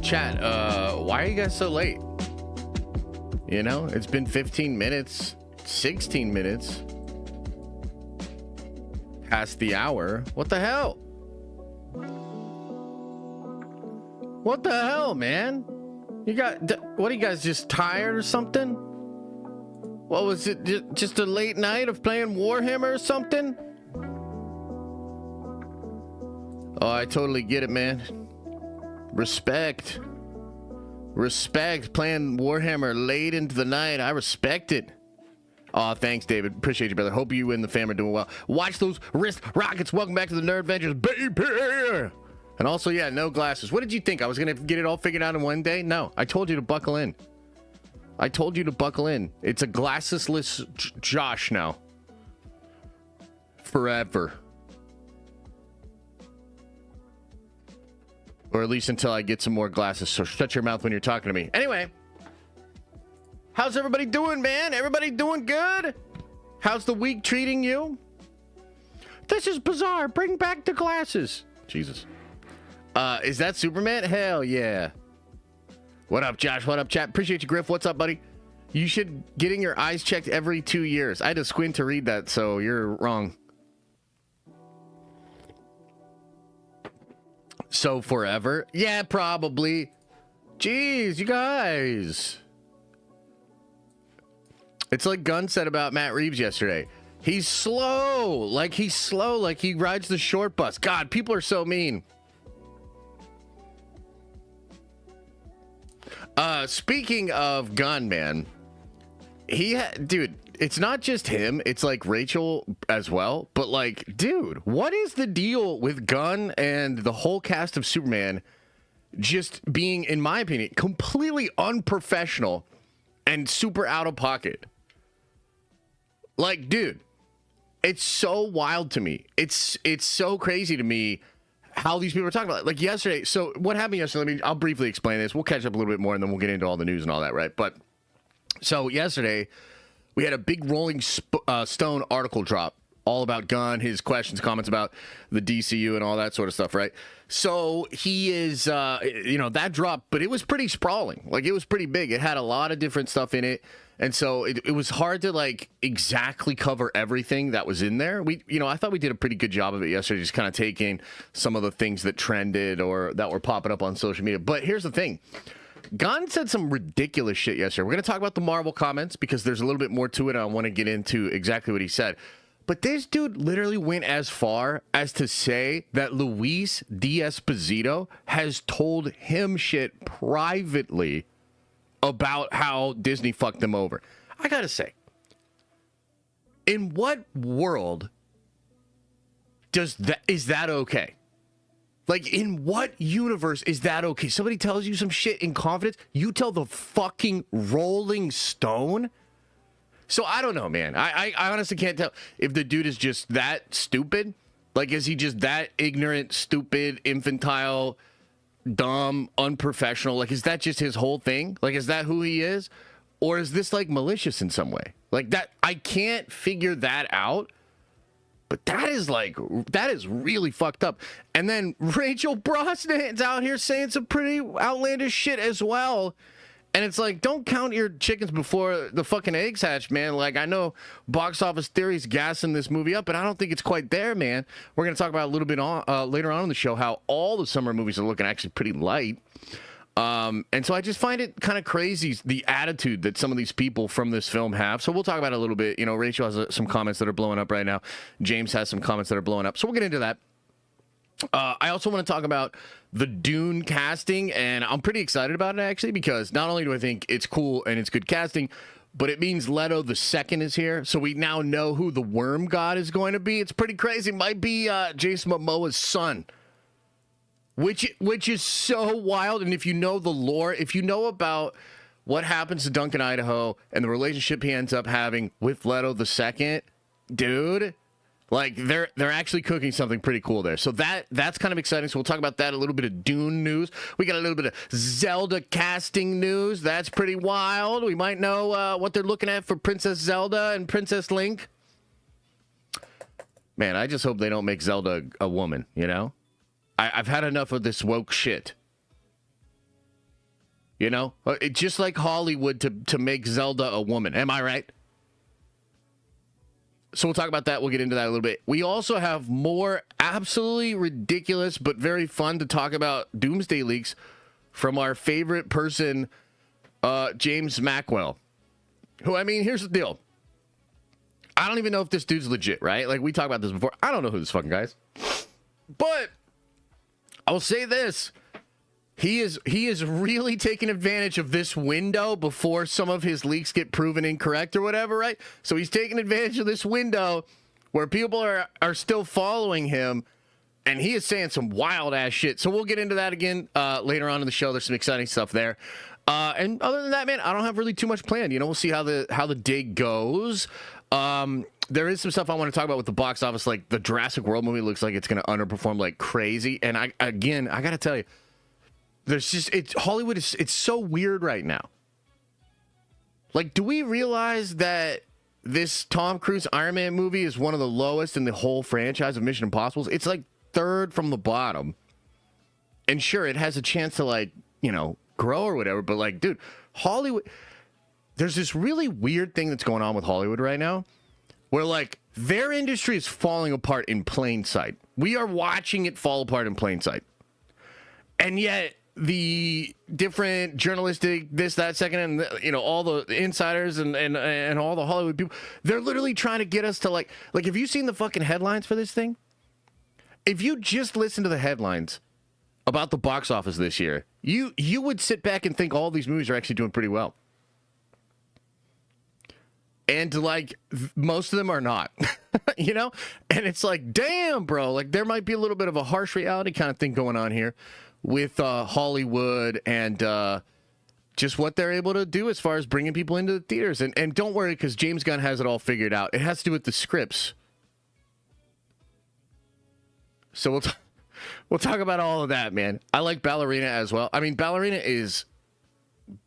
Chat, why are you guys so late? You know, it's been 15 minutes, 16 minutes past the hour. What the hell? What the hell, man? What are you guys, just tired or something? What was it? Just a late night of playing Warhammer or something? Oh, I totally get it, man. Respect playing Warhammer late into the night. I respect it. Oh, thanks, David. Appreciate you, brother. Hope you and the fam are doing well. Watch those wrist rockets. Welcome back to the Nerd Adventures, baby. And also, yeah, no glasses. What did you think? I was gonna get it all figured out in one day? No, I told you to buckle in. It's a glassesless Josh now. Forever. Or at least until I get some more glasses. So shut your mouth when you're talking to me. Anyway. How's everybody doing, man? Everybody doing good? How's the week treating you? This is bizarre. Bring back the glasses. Jesus. Is that Superman? Hell yeah. What up, Josh? What up, chat? Appreciate you, Griff. What's up, buddy? You should getting your eyes checked every 2 years. I had to squint to read that, so you're wrong. So forever? Yeah, probably. Jeez, you guys. It's like Gunn said about Matt Reeves yesterday. He's slow. Like he rides the short bus. God, people are so mean. Speaking of Gunn, man. Dude, it's not just him. It's like Rachel as well. But like, dude, what is the deal with Gunn and the whole cast of Superman just being, in my opinion, completely unprofessional and super out of pocket? Like, dude, it's so wild to me. It's so crazy to me how these people are talking about it. Like yesterday. So what happened yesterday? I'll briefly explain this. We'll catch up a little bit more and then we'll get into all the news and all that, right? But so yesterday we had a big Rolling Stone article drop all about Gunn, his questions, comments about the DCU and all that sort of stuff, right? So he is, that dropped, but it was pretty sprawling. Like, it was pretty big. It had a lot of different stuff in it. And so it was hard to, like, exactly cover everything that was in there. I thought we did a pretty good job of it yesterday, just kind of taking some of the things that trended or that were popping up on social media. But here's the thing. Gunn said some ridiculous shit yesterday. We're going to talk about the Marvel comments because there's a little bit more to it. I want to get into exactly what he said. But this dude literally went as far as to say that Luis D'Esposito has told him shit privately about how Disney fucked them over. I gotta say, in what world is that okay? Like, in what universe is that okay? Somebody tells you some shit in confidence, you tell the fucking Rolling Stone? So I don't know, man. I honestly can't tell if the dude is just that stupid. Like, is he just that ignorant, stupid, infantile, dumb, unprofessional? Like, is that just his whole thing? Like, is that who he is? Or is this, like, malicious in some way? Like, that, I can't figure that out. But that is really fucked up. And then Rachel Brosnahan's out here saying some pretty outlandish shit as well. And it's like, don't count your chickens before the fucking eggs hatch, man. Like, I know Box Office Theory's gassing this movie up, but I don't think it's quite there, man. We're going to talk about a little bit later on in the show how all the summer movies are looking actually pretty light. And so I just find it kind of crazy, the attitude that some of these people from this film have. So we'll talk about it a little bit. You know, Rachel has some comments that are blowing up right now. James has some comments that are blowing up. So we'll get into that. I also want to talk about the Dune casting, and I'm pretty excited about it, actually, because not only do I think it's cool and it's good casting, but it means Leto the Second is here, so we now know who the Worm God is going to be. It's pretty crazy. It might be Jason Momoa's son, which is so wild. And if you know the lore, if you know about what happens to Duncan Idaho and the relationship he ends up having with Leto the Second, dude... Like, they're actually cooking something pretty cool there. So that's kind of exciting. So we'll talk about that, a little bit of Dune news. We got a little bit of Zelda casting news. That's pretty wild. We might know what they're looking at for Princess Zelda and Princess Link. Man, I just hope they don't make Zelda a woman, you know? I've had enough of this woke shit. You know, it's just like Hollywood to make Zelda a woman. Am I right? So we'll talk about that. We'll get into that a little bit. We also have more absolutely ridiculous but very fun to talk about Doomsday leaks from our favorite person, James Mackwell. Who, I mean, here's the deal. I don't even know if this dude's legit, right? Like, we talked about this before. I don't know who this fucking guy is. But I will say this. He is really taking advantage of this window before some of his leaks get proven incorrect or whatever, right? So he's taking advantage of this window where people are still following him, and he is saying some wild-ass shit. So we'll get into that again later on in the show. There's some exciting stuff there. And other than that, man, I don't have really too much planned. You know, we'll see how the day goes. There is some stuff I want to talk about with the box office. Like, the Jurassic World movie looks like it's going to underperform like crazy. And I got to tell you, Hollywood it's so weird right now. Like, do we realize that this Tom Cruise Iron Man movie is one of the lowest in the whole franchise of Mission Impossible? It's like third from the bottom. And sure, it has a chance to, like, you know, grow or whatever, but like, dude, Hollywood, there's this really weird thing that's going on with Hollywood right now where, like, their industry is falling apart in plain sight. We are watching it fall apart in plain sight. And yet the different journalistic this, that, second, and, you know, all the insiders and all the Hollywood people, they're literally trying to get us to like, have you seen the fucking headlines for this thing? If you just listen to the headlines about the box office this year, you would sit back and think all these movies are actually doing pretty well. And, like, most of them are not, you know? And it's like, damn, bro, like, there might be a little bit of a harsh reality kind of thing going on here with Hollywood and just what they're able to do as far as bringing people into the theaters. And don't worry, because James Gunn has it all figured out. It has to do with the scripts. So we'll talk about all of that, man. I like Ballerina as well. I mean, Ballerina is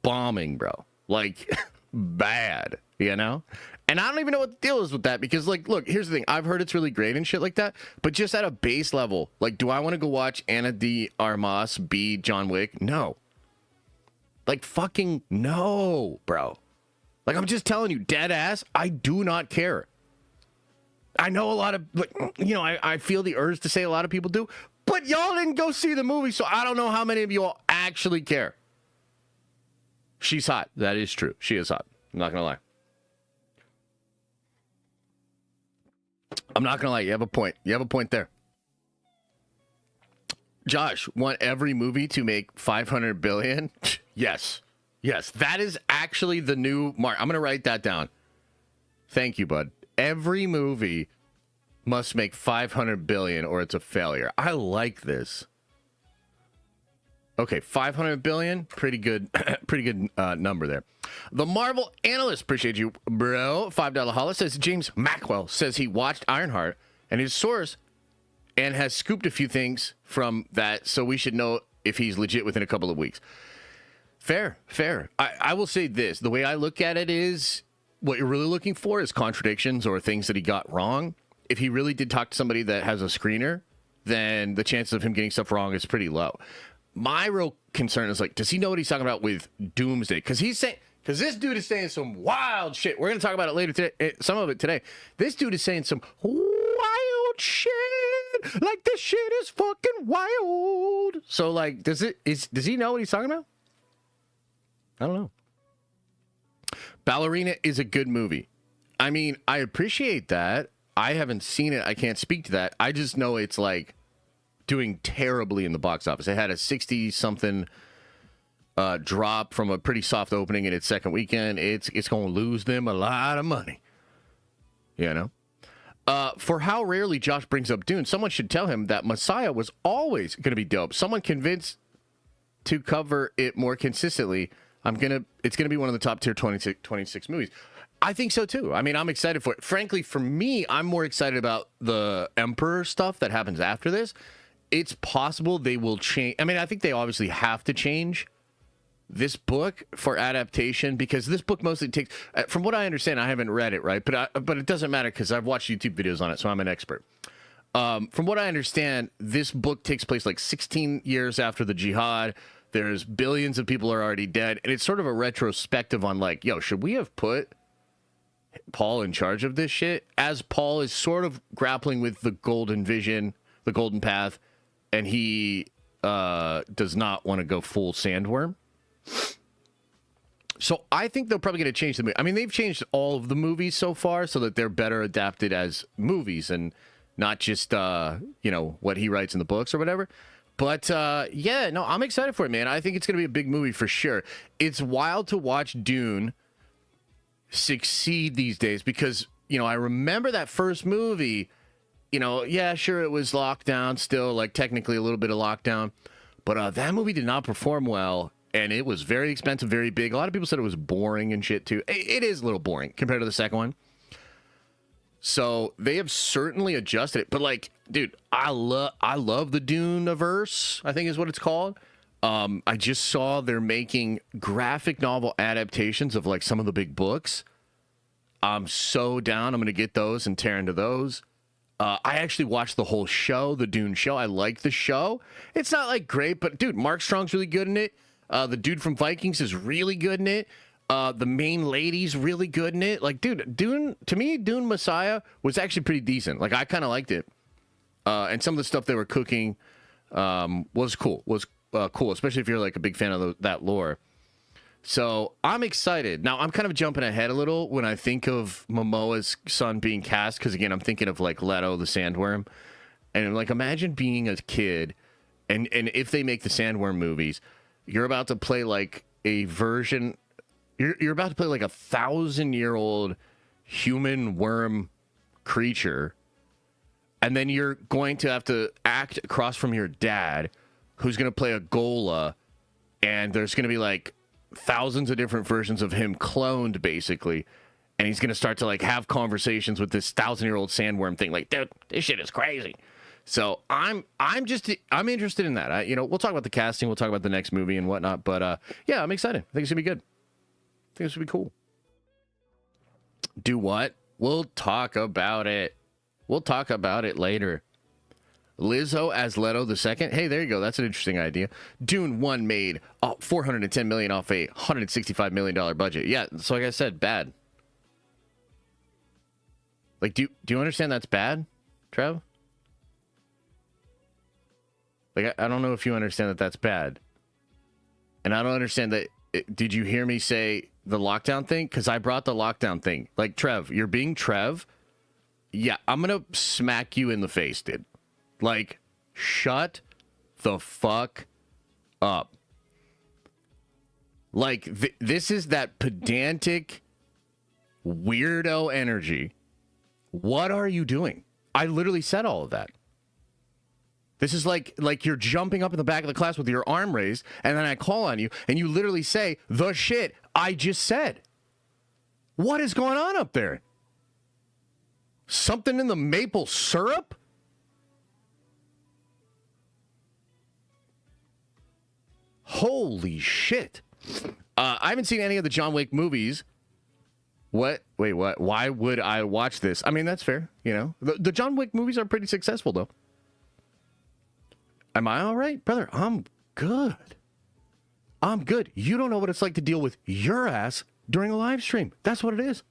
bombing, bro. Like, bad, you know? And I don't even know what the deal is with that because, like, look, here's the thing. I've heard it's really great and shit like that, but just at a base level, like, do I want to go watch Ana de Armas be John Wick? No. Like, fucking no, bro. Like, I'm just telling you, dead ass, I do not care. I know a lot of, like, you know, I feel the urge to say a lot of people do, but y'all didn't go see the movie, so I don't know how many of you all actually care. She's hot. That is true. She is hot. I'm not going to lie. I'm not going to lie. You have a point. You have a point there. Josh, want every movie to make $500 billion? Yes. Yes. That is actually the new mark. I'm going to write that down. Thank you, bud. Every movie must make $500 billion or it's a failure. I like this. Okay, $500 billion, pretty good number there. The Marvel Analyst, appreciate you, bro. $5 holla says James Mackwell says he watched Ironheart and his source and has scooped a few things from that, so we should know if he's legit within a couple of weeks. Fair. I will say this. The way I look at it is what you're really looking for is contradictions or things that he got wrong. If he really did talk to somebody that has a screener, then the chances of him getting stuff wrong is pretty low. My real concern is, like, does he know what he's talking about with Doomsday? Because this dude is saying some wild shit. We're going to talk about it later today, some of it today. This dude is saying some wild shit. Like, this shit is fucking wild. So, like, does he know what he's talking about? I don't know. Ballerina is a good movie. I mean, I appreciate that. I haven't seen it. I can't speak to that. I just know it's, like, doing terribly in the box office. It had a 60-something drop from a pretty soft opening in its second weekend. It's going to lose them a lot of money. You know? For how rarely Josh brings up Dune, someone should tell him that Messiah was always going to be dope. Someone convinced to cover it more consistently. It's going to be one of the top tier 26 movies. I think so, too. I mean, I'm excited for it. Frankly, for me, I'm more excited about the Emperor stuff that happens after this. It's possible they will change. I mean, I think they obviously have to change this book for adaptation because this book mostly takes, from what I understand, I haven't read it, right? But it doesn't matter because I've watched YouTube videos on it, so I'm an expert. From what I understand, this book takes place like 16 years after the Jihad. There's billions of people are already dead. And it's sort of a retrospective on like, yo, should we have put Paul in charge of this shit? As Paul is sort of grappling with the golden vision, the golden path, and he does not want to go full sandworm. So I think they're probably going to change the movie. I mean, they've changed all of the movies so far so that they're better adapted as movies and not just, what he writes in the books or whatever. But, yeah, no, I'm excited for it, man. I think it's going to be a big movie for sure. It's wild to watch Dune succeed these days because, I remember that first movie, yeah, sure, it was lockdown still, like technically a little bit of lockdown. But that movie did not perform well. And it was very expensive, very big. A lot of people said it was boring and shit, too. It is a little boring compared to the second one. So they have certainly adjusted it. But, like, dude, I love the Dune-averse, I think is what it's called. I just saw they're making graphic novel adaptations of, like, some of the big books. I'm so down. I'm going to get those and tear into those. I actually watched the whole show, the Dune show. I like the show. It's not, like, great, but, dude, Mark Strong's really good in it. The dude from Vikings is really good in it. The main lady's really good in it. Like, dude, Dune, to me, Dune Messiah was actually pretty decent. Like, I kind of liked it. And some of the stuff they were cooking was cool. Cool, especially if you're, like, a big fan of that lore. So, I'm excited. Now, I'm kind of jumping ahead a little when I think of Momoa's son being cast. Because, again, I'm thinking of, like, Leto, the Sandworm. And, like, imagine being a kid. And if they make the Sandworm movies... You're about to play like a version. You're about to play like 1,000-year-old human worm creature, and then you're going to have to act across from your dad, who's going to play a Gola, and there's going to be like thousands of different versions of him cloned, basically, and he's going to start to like have conversations with this 1,000-year-old sandworm thing. Like, dude, this shit is crazy. So I'm interested in that. We'll talk about the casting. We'll talk about the next movie and whatnot. But yeah, I'm excited. I think it's gonna be good. I think it's gonna be cool. Do what? We'll talk about it. We'll talk about it later. Lizzo as Leto the second. Hey, there you go. That's an interesting idea. Dune 1 made $410 million off a $165 million budget. Yeah. So like I said, bad. Like, do you understand that's bad, Trev? Like, I don't know if you understand that that's bad. And I don't understand that. Did you hear me say the lockdown thing? Because I brought the lockdown thing. Like, Trev, you're being Trev. Yeah, I'm going to smack you in the face, dude. Like, shut the fuck up. Like, this is that pedantic, weirdo energy. What are you doing? I literally said all of that. This is like you're jumping up in the back of the class with your arm raised, and then I call on you, and you literally say the shit I just said. What is going on up there? Something in the maple syrup? Holy shit. I haven't seen any of the John Wick movies. What? Wait, what? Why would I watch this? I mean, that's fair, The John Wick movies are pretty successful, though. Am I all right, brother? I'm good. I'm good. You don't know what it's like to deal with your ass during a live stream. That's what it is.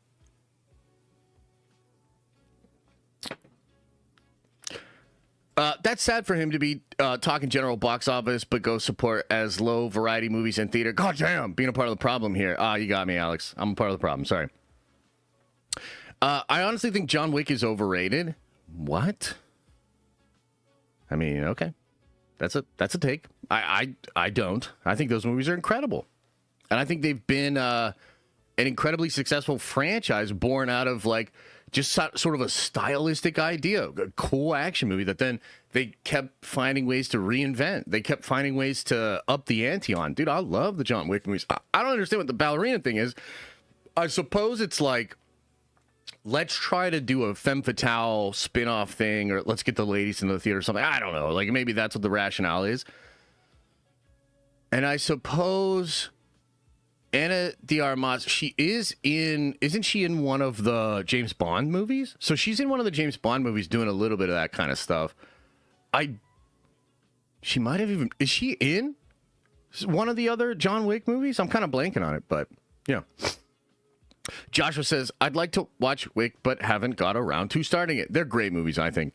That's sad for him to be talking general box office, but go support as low variety movies in theater. God damn, being a part of the problem here. You got me, Alex. I'm a part of the problem. Sorry. I honestly think John Wick is overrated. What? I mean, okay. That's a take. I don't. I think those movies are incredible. And I think they've been an incredibly successful franchise born out of like just sort of a stylistic idea, a cool action movie that then they kept finding ways to reinvent. They kept finding ways to up the ante on. Dude, I love the John Wick movies. I don't understand what the ballerina thing is. I suppose it's like, let's try to do a femme fatale spin-off thing, or let's get the ladies into the theater or something. I don't know. Like, maybe that's what the rationale is. And I suppose Ana de Armas, isn't she in one of the James Bond movies? So she's in one of the James Bond movies doing a little bit of that kind of stuff. She might have even, is she in one of the other John Wick movies. I'm kind of blanking on it, but yeah. Joshua says, I'd like to watch Wick, but haven't got around to starting it. They're great movies, I think.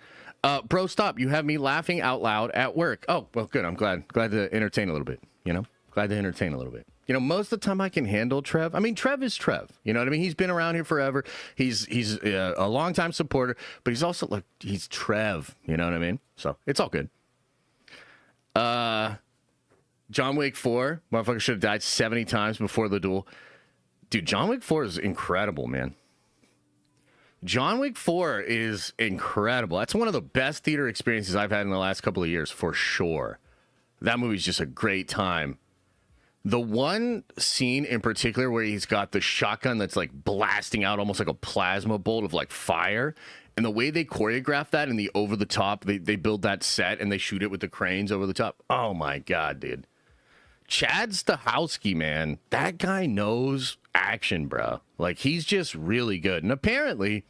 Bro, stop. You have me laughing out loud at work. Oh, well, good. I'm glad to entertain a little bit, you know? Glad to entertain a little bit. You know, most of the time I can handle Trev. I mean, Trev is Trev. You know what I mean? He's been around here forever. He's a longtime supporter, but he's also, like, he's Trev. You know what I mean? So, it's all good. John Wick 4. Motherfucker should have died 70 times before the duel. Dude, John Wick 4 is incredible, man. John Wick 4 is incredible. That's one of the best theater experiences I've had in the last couple of years, for sure. That movie's just a great time. The one scene in particular where he's got the shotgun that's like blasting out almost like a plasma bolt of like fire, and the way they choreograph that in the over the top, they build that set and they shoot it with the cranes over the top. Oh my God, dude. Chad Stahelski, man, that guy knows action, bro. Like, he's just really good. And apparently,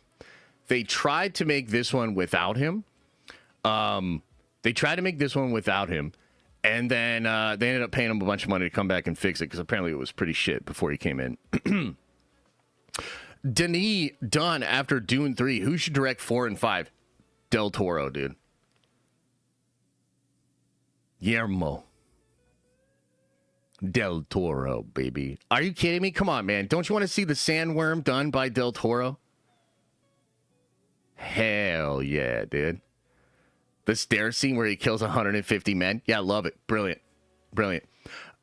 they tried to make this one without him. And then they ended up paying him a bunch of money to come back and fix it, because apparently it was pretty shit before he came in. Denis Dunn after Dune 3. Who should direct 4 and 5? Del Toro, dude. Guillermo Del Toro, baby. Are you kidding me? Come on, man. Don't you want to see The Sandworm done by Del Toro? Hell yeah, dude. The stair scene where he kills 150 men. Yeah, love it. Brilliant. Brilliant.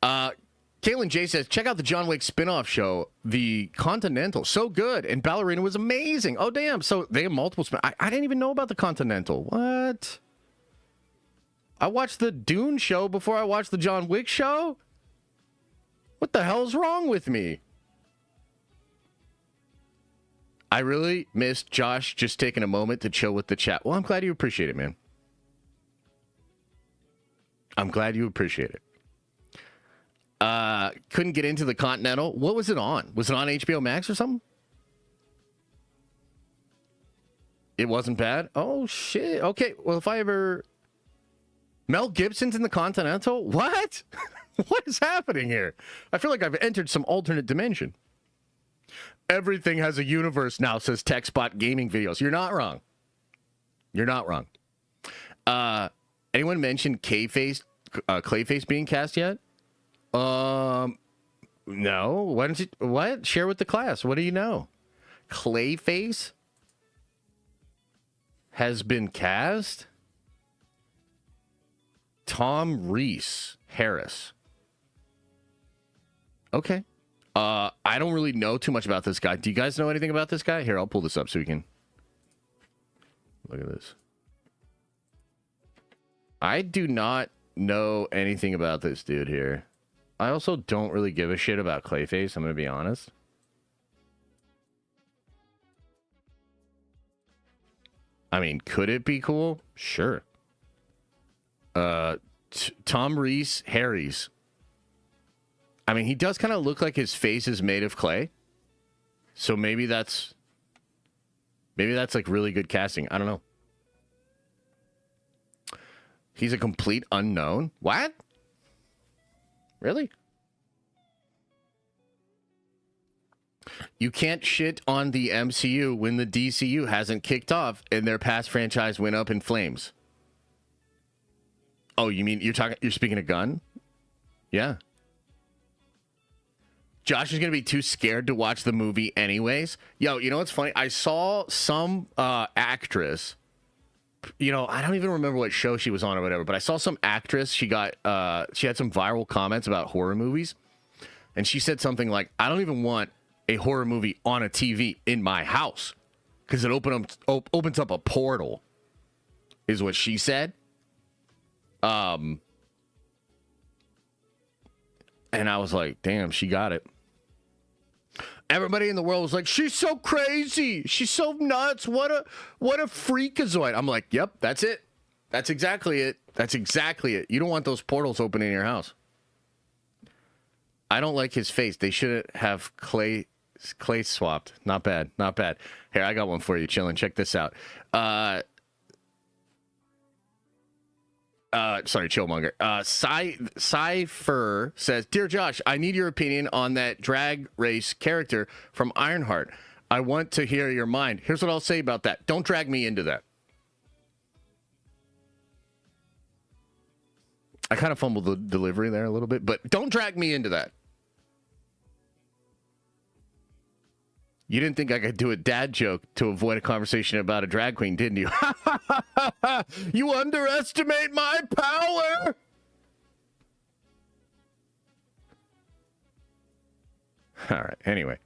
Caitlin J says, check out the John Wick spinoff show, The Continental. So good. And Ballerina was amazing. Oh, damn. So they have multiple I didn't even know about The Continental. What? I watched the Dune show before I watched the John Wick show? What the hell's wrong with me? I really missed Josh just taking a moment to chill with the chat. Well, I'm glad you appreciate it, man. I'm glad you appreciate it. Couldn't get into the Continental. What was it on? Was it on HBO Max or something? It wasn't bad? Oh, shit. Okay, well, if I ever... Mel Gibson's in the Continental? What? What is happening here? I feel like I've entered some alternate dimension. Everything has a universe now, says TechSpot Gaming Videos. You're not wrong. You're not wrong. Anyone mentioned Clayface being cast yet? No. Why don't you... What? Share with the class. What do you know? Clayface has been cast? Tom Reese Harris. Okay. I don't really know too much about this guy. Do you guys know anything about this guy? Here, I'll pull this up so we can look at this. I do not know anything about this dude here. I also don't really give a shit about Clayface, I'm going to be honest. I mean, could it be cool? Sure. Tom Reese Harris. I mean, he does kind of look like his face is made of clay. So maybe that's like really good casting. I don't know. He's a complete unknown. What? Really? You can't shit on the MCU when the DCU hasn't kicked off and their past franchise went up in flames. Oh, you mean you're speaking of Gunn? Yeah. Josh is going to be too scared to watch the movie anyways. Yo, you know what's funny? I saw some actress, you know, I don't even remember what show she was on or whatever, but I saw some actress, she had some viral comments about horror movies, and she said something like, I don't even want a horror movie on a TV in my house because it opens up a portal, is what she said. And I was like, damn, she got it. Everybody in the world was like, she's so crazy. She's so nuts. What a freakazoid. I'm like, yep, that's it. That's exactly it. That's exactly it. You don't want those portals open in your house. I don't like his face. They shouldn't have clay swapped. Not bad. Not bad. Here, I got one for you. Chillin'. Check this out. Sorry, Chillmonger. Cypher says, Dear Josh, I need your opinion on that drag race character from Ironheart. I want to hear your mind. Here's what I'll say about that. Don't drag me into that. I kind of fumbled the delivery there a little bit, but don't drag me into that. You didn't think I could do a dad joke to avoid a conversation about a drag queen, didn't you? You underestimate my power! All right, anyway.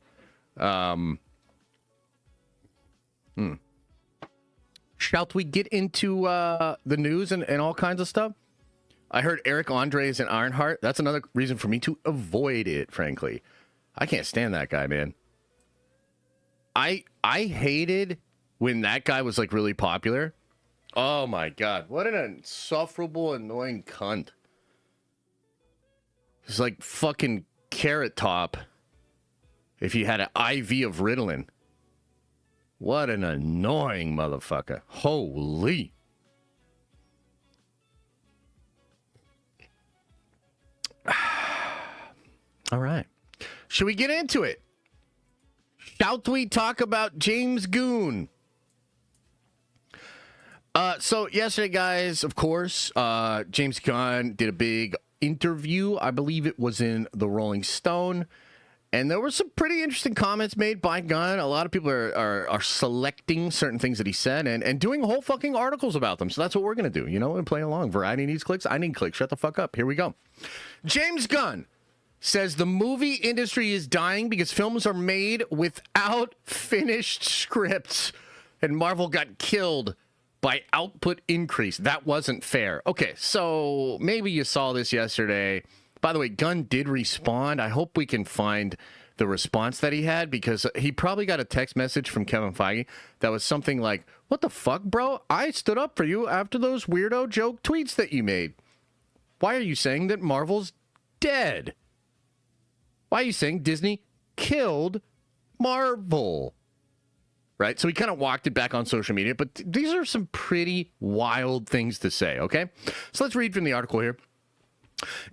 Shall we get into the news and all kinds of stuff? I heard Eric Andre is in Ironheart. That's another reason for me to avoid it, frankly. I can't stand that guy, man. I hated when that guy was, like, really popular. Oh, my God. What an insufferable, annoying cunt. He's like fucking Carrot Top if you had an IV of Ritalin. What an annoying motherfucker. Holy. All right. Should we get into it? Shall we talk about James Gunn? So yesterday, guys, of course, James Gunn did a big interview. I believe it was in the Rolling Stone. And there were some pretty interesting comments made by Gunn. A lot of people are selecting certain things that he said and doing whole fucking articles about them. So that's what we're going to do, you know, and play along. Variety needs clicks. I need clicks. Shut the fuck up. Here we go. James Gunn says the movie industry is dying because films are made without finished scripts. And Marvel got killed by output increase. That wasn't fair. Okay, so maybe you saw this yesterday. By the way, Gunn did respond. I hope we can find the response that he had, because he probably got a text message from Kevin Feige that was something like, what the fuck, bro? I stood up for you after those weirdo joke tweets that you made. Why are you saying that Marvel's dead? Why are you saying Disney killed Marvel? Right? So he kind of walked it back on social media, but these are some pretty wild things to say, okay? So let's read from the article here.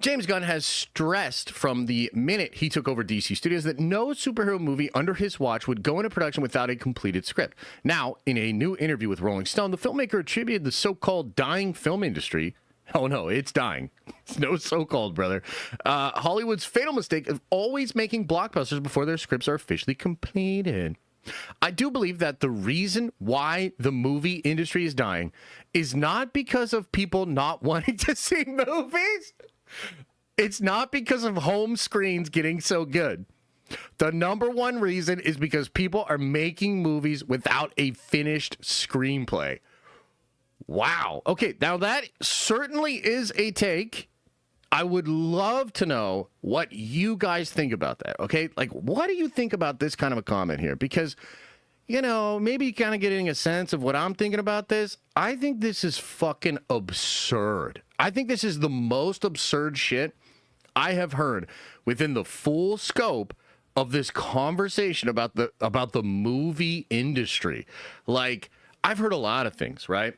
James Gunn has stressed from the minute he took over DC Studios that no superhero movie under his watch would go into production without a completed script. Now, in a new interview with Rolling Stone, the filmmaker attributed the so-called dying film industry. Oh, no, it's dying. It's no so-called, brother. Hollywood's fatal mistake of always making blockbusters before their scripts are officially completed. I do believe that the reason why the movie industry is dying is not because of people not wanting to see movies. It's not because of home screens getting so good. The number one reason is because people are making movies without a finished screenplay. Wow. Okay, now that certainly is a take. I would love to know what you guys think about that, okay? Like, what do you think about this kind of a comment here? Because, you know, maybe kind of getting a sense of what I'm thinking about this. I think this is fucking absurd. I think this is the most absurd shit I have heard within the full scope of this conversation about the movie industry. Like, I've heard a lot of things, right?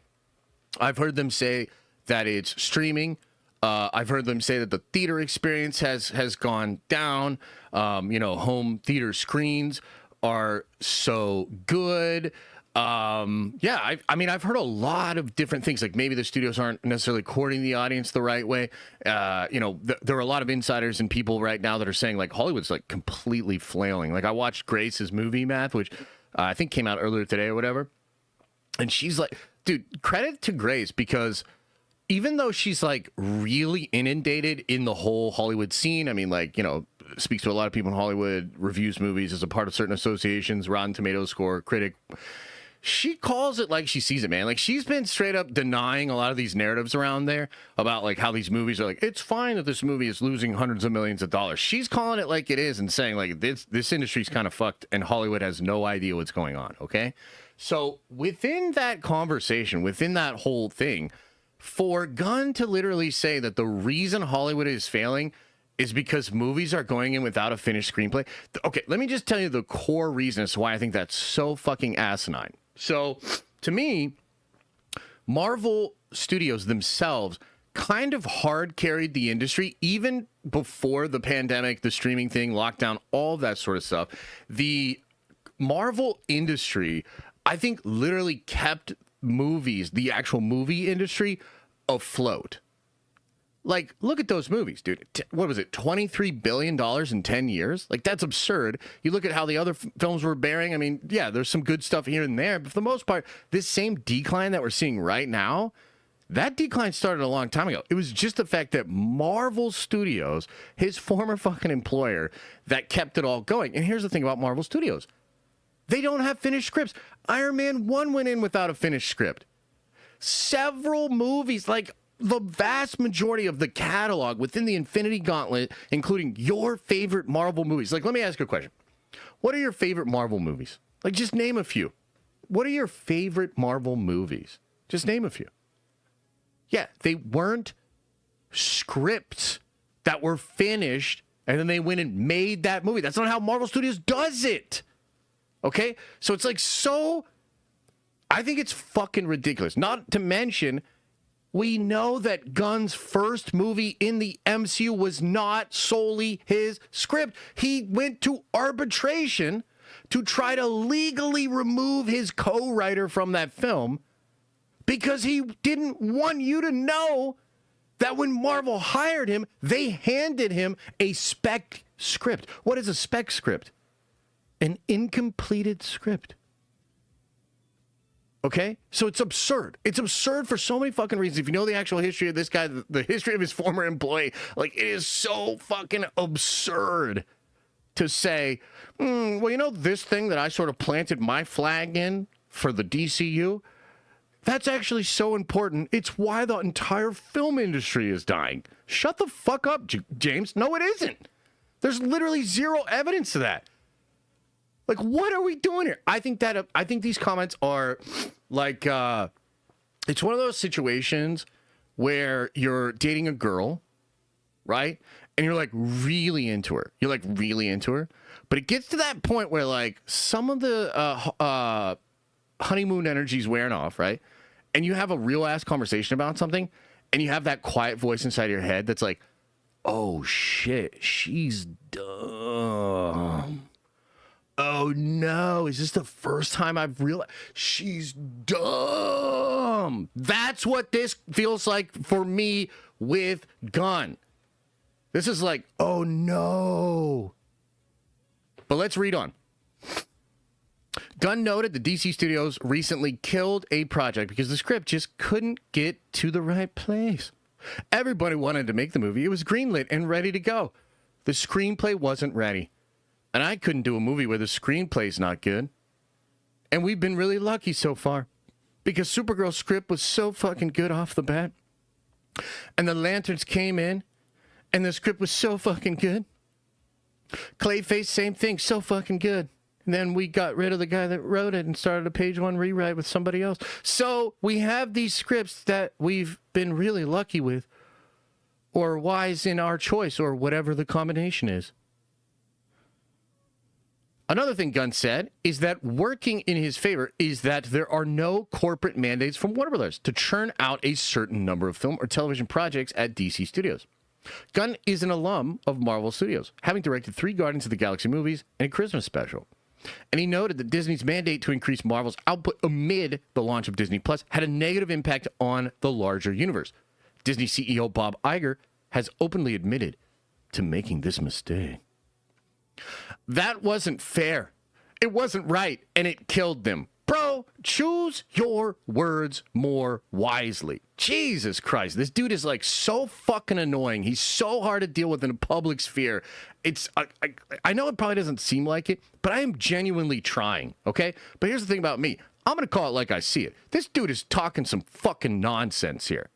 I've heard them say that it's streaming. I've heard them say that the theater experience has gone down. You know, home theater screens are so good. Yeah, I mean, I've heard a lot of different things. Like maybe the studios aren't necessarily courting the audience the right way. You know, there are a lot of insiders and people right now that are saying like Hollywood's like completely flailing. Like I watched Grace's movie Math, which I think came out earlier today or whatever. And she's like, dude, credit to Grace, because even though she's like really inundated in the whole Hollywood scene, I mean, like, you know, speaks to a lot of people in Hollywood, reviews movies as a part of certain associations, Rotten Tomatoes score, critic. She calls it like she sees it, man. Like she's been straight up denying a lot of these narratives around there about like how these movies are like, it's fine that this movie is losing hundreds of millions of dollars. She's calling it like it is and saying like this industry's kind of fucked and Hollywood has no idea what's going on. Okay. So within that conversation, within that whole thing, for Gunn to literally say that the reason Hollywood is failing is because movies are going in without a finished screenplay. Okay, let me just tell you the core reason as to why I think that's so fucking asinine. So, to me, Marvel Studios themselves kind of hard carried the industry even before the pandemic, the streaming thing, lockdown, all that sort of stuff. The Marvel industry, I think, literally kept movies, the actual movie industry, afloat. Like, look at those movies, dude. What was it, $23 billion in 10 years? Like, that's absurd. You look at how the other films were bearing. I mean, yeah, there's some good stuff here and there, but for the most part, this same decline that we're seeing right now, that decline started a long time ago. It was just the fact that Marvel Studios, his former fucking employer, that kept it all going. And here's the thing about Marvel Studios. They don't have finished scripts. Iron Man 1 went in without a finished script. Several movies, like the vast majority of the catalog within the Infinity Gauntlet, including your favorite Marvel movies. Like, let me ask you a question. What are your favorite Marvel movies? Like, just name a few. What are your favorite Marvel movies? Just name a few. Yeah, they weren't scripts that were finished, and then they went and made that movie. That's not how Marvel Studios does it. Okay? So it's like I think it's fucking ridiculous. Not to mention, we know that Gunn's first movie in the MCU was not solely his script. He went to arbitration to try to legally remove his co-writer from that film because he didn't want you to know that when Marvel hired him, they handed him a spec script. What is a spec script? An incompleted script. Okay? So it's absurd. It's absurd for so many fucking reasons. If you know the actual history of this guy, the history of his former employee, like, it is so fucking absurd to say, well, you know, this thing that I sort of planted my flag in for the DCU, that's actually so important. It's why the entire film industry is dying. Shut the fuck up, James. No, it isn't. There's literally zero evidence to that. Like, what are we doing here? I think these comments are like, it's one of those situations where you're dating a girl, right? And you're like really into her. You're like really into her. But it gets to that point where like some of the honeymoon energy is wearing off, right? And you have a real ass conversation about something, and you have that quiet voice inside your head that's like, oh shit, she's dumb. Oh no, is this the first time I've realized she's dumb? That's what this feels like for me with Gunn. This is like, oh no. But let's read on. Gunn noted the DC Studios recently killed a project because the script just couldn't get to the right place. Everybody wanted to make the movie. It was greenlit and ready to go. The screenplay wasn't ready. And I couldn't do a movie where the screenplay's not good. And we've been really lucky so far. Because Supergirl's script was so fucking good off the bat. And the Lanterns came in, and the script was so fucking good. Clayface, same thing, so fucking good. And then we got rid of the guy that wrote it and started a page one rewrite with somebody else. So we have these scripts that we've been really lucky with, or wise in our choice, or whatever the combination is. Another thing Gunn said is that working in his favor is that there are no corporate mandates from Warner Brothers to churn out a certain number of film or television projects at DC Studios. Gunn is an alum of Marvel Studios, having directed 3 Guardians of the Galaxy movies and a Christmas special. And he noted that Disney's mandate to increase Marvel's output amid the launch of Disney Plus had a negative impact on the larger universe. Disney CEO Bob Iger has openly admitted to making this mistake. That wasn't fair. It wasn't right, and it killed them. Bro, choose your words more wisely. Jesus Christ, this dude is like so fucking annoying. He's so hard to deal with in a public sphere. It's I know it probably doesn't seem like it, but I am genuinely trying, okay? But here's the thing about me. I'm going to call it like I see it. This dude is talking some fucking nonsense here.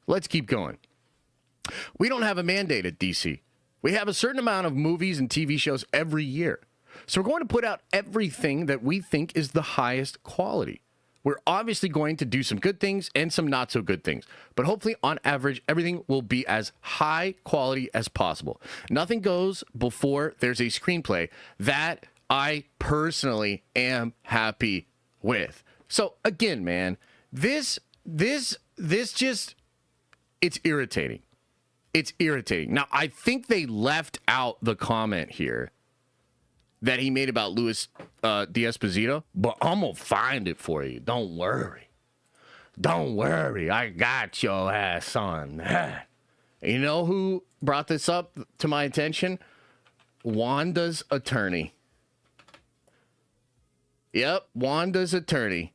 Let's keep going. We don't have a mandate at DC. We have a certain amount of movies and TV shows every year. So we're going to put out everything that we think is the highest quality. We're obviously going to do some good things and some not so good things. But hopefully, on average, everything will be as high quality as possible. Nothing goes before there's a screenplay that I personally am happy with. So again, man, this just it's irritating. It's irritating. Now, I think they left out the comment here that he made about Luis D'Esposito, but I'm going to find it for you. Don't worry. Don't worry. I got your ass on that. You know who brought this up to my attention? Wanda's attorney. Yep, Wanda's attorney.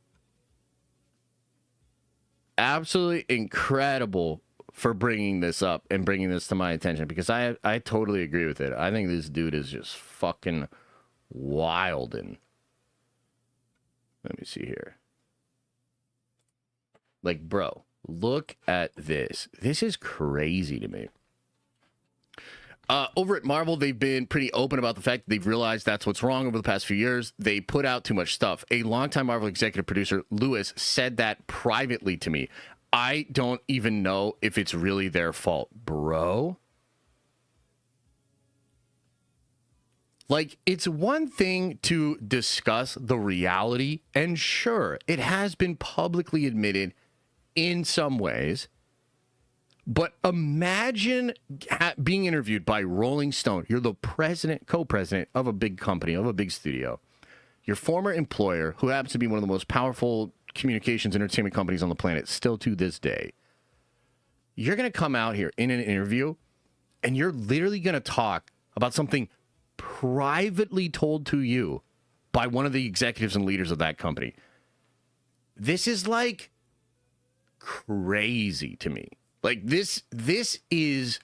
Absolutely incredible for bringing this up and bringing this to my attention, because I totally agree with it. I think this dude is just fucking wildin'. Let me see here. Like, bro, look at this. This is crazy to me. Over at Marvel, they've been pretty open about the fact that they've realized that's what's wrong over the past few years. They put out too much stuff. A longtime Marvel executive producer, Lewis, said that privately to me. I don't even know if it's really their fault, bro. Like, it's one thing to discuss the reality, and sure, it has been publicly admitted in some ways. But imagine being interviewed by Rolling Stone. You're the president, co-president of a big company, of a big studio. Your former employer, who happens to be one of the most powerful communications entertainment companies on the planet, still to this day. You're going to come out here in an interview, and you're literally going to talk about something privately told to you by one of the executives and leaders of that company. This is like crazy to me. Like, this is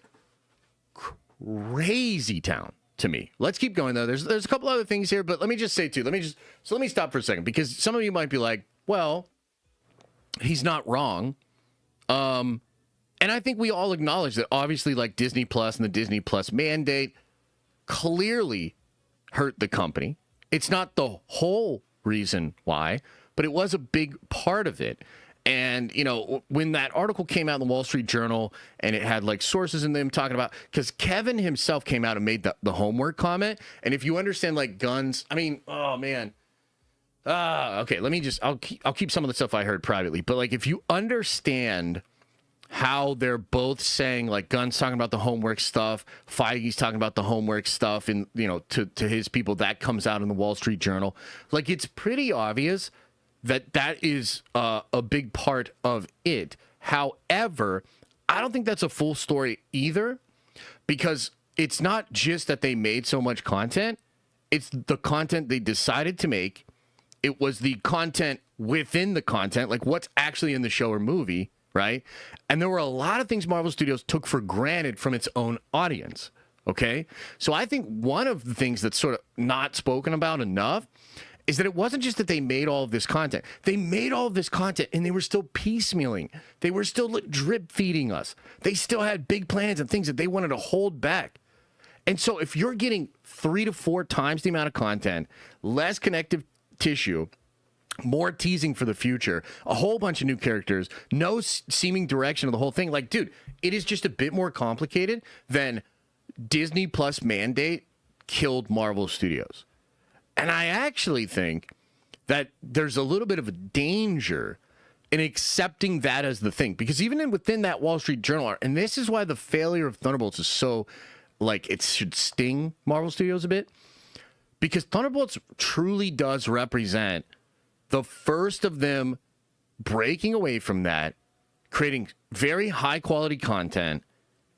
crazy town to me. Let's keep going, though. There's a couple other things here, but let me just say, too. Let me stop for a second, because some of you might be like, well, he's not wrong. And I think we all acknowledge that, obviously, like, Disney Plus and the Disney Plus mandate clearly hurt the company. It's not the whole reason why, but it was a big part of it. And, you know, when that article came out in the Wall Street Journal and it had like sources in them talking about, because Kevin himself came out and made the homework comment. And if you understand like Gunn's, I mean, oh man. Okay, I'll keep some of the stuff I heard privately. But like, if you understand how they're both saying, like, Gunn's talking about the homework stuff, Feige's talking about the homework stuff, and, you know, to his people, that comes out in the Wall Street Journal. Like, it's pretty obvious that is a big part of it. However, I don't think that's a full story either, because it's not just that they made so much content. It's the content they decided to make. It was the content within the content, like what's actually in the show or movie, right? And there were a lot of things Marvel Studios took for granted from its own audience, okay? So I think one of the things that's sort of not spoken about enough is that it wasn't just that they made all of this content. They made all of this content, and they were still piecemealing. They were still drip feeding us. They still had big plans and things that they wanted to hold back. And so if you're getting 3 to 4 times the amount of content, less connective tissue, more teasing for the future, a whole bunch of new characters, no seeming direction of the whole thing, like, dude, it is just a bit more complicated than Disney Plus mandate killed Marvel Studios. And I actually think that there's a little bit of a danger in accepting that as the thing, because even within that Wall Street Journal, and this is why the failure of Thunderbolts is so, like, it should sting Marvel Studios a bit, because Thunderbolts truly does represent the first of them breaking away from that, creating very high quality content,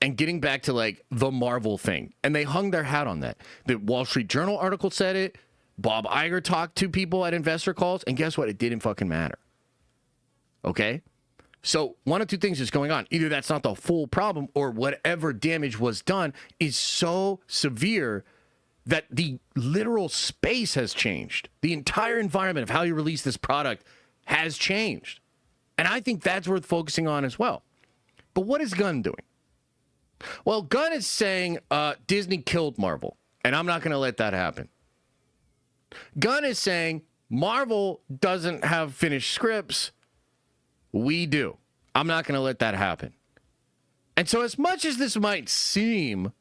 and getting back to like the Marvel thing. And they hung their hat on that. The Wall Street Journal article said it. Bob Iger talked to people at investor calls, and guess what? It didn't fucking matter. Okay? So one of two things is going on. Either that's not the full problem, or whatever damage was done is so severe that the literal space has changed. The entire environment of how you release this product has changed. And I think that's worth focusing on as well. But what is Gunn doing? Well, Gunn is saying Disney killed Marvel, and I'm not going to let that happen. Gunn is saying Marvel doesn't have finished scripts. We do. I'm not going to let that happen. And so as much as this might seem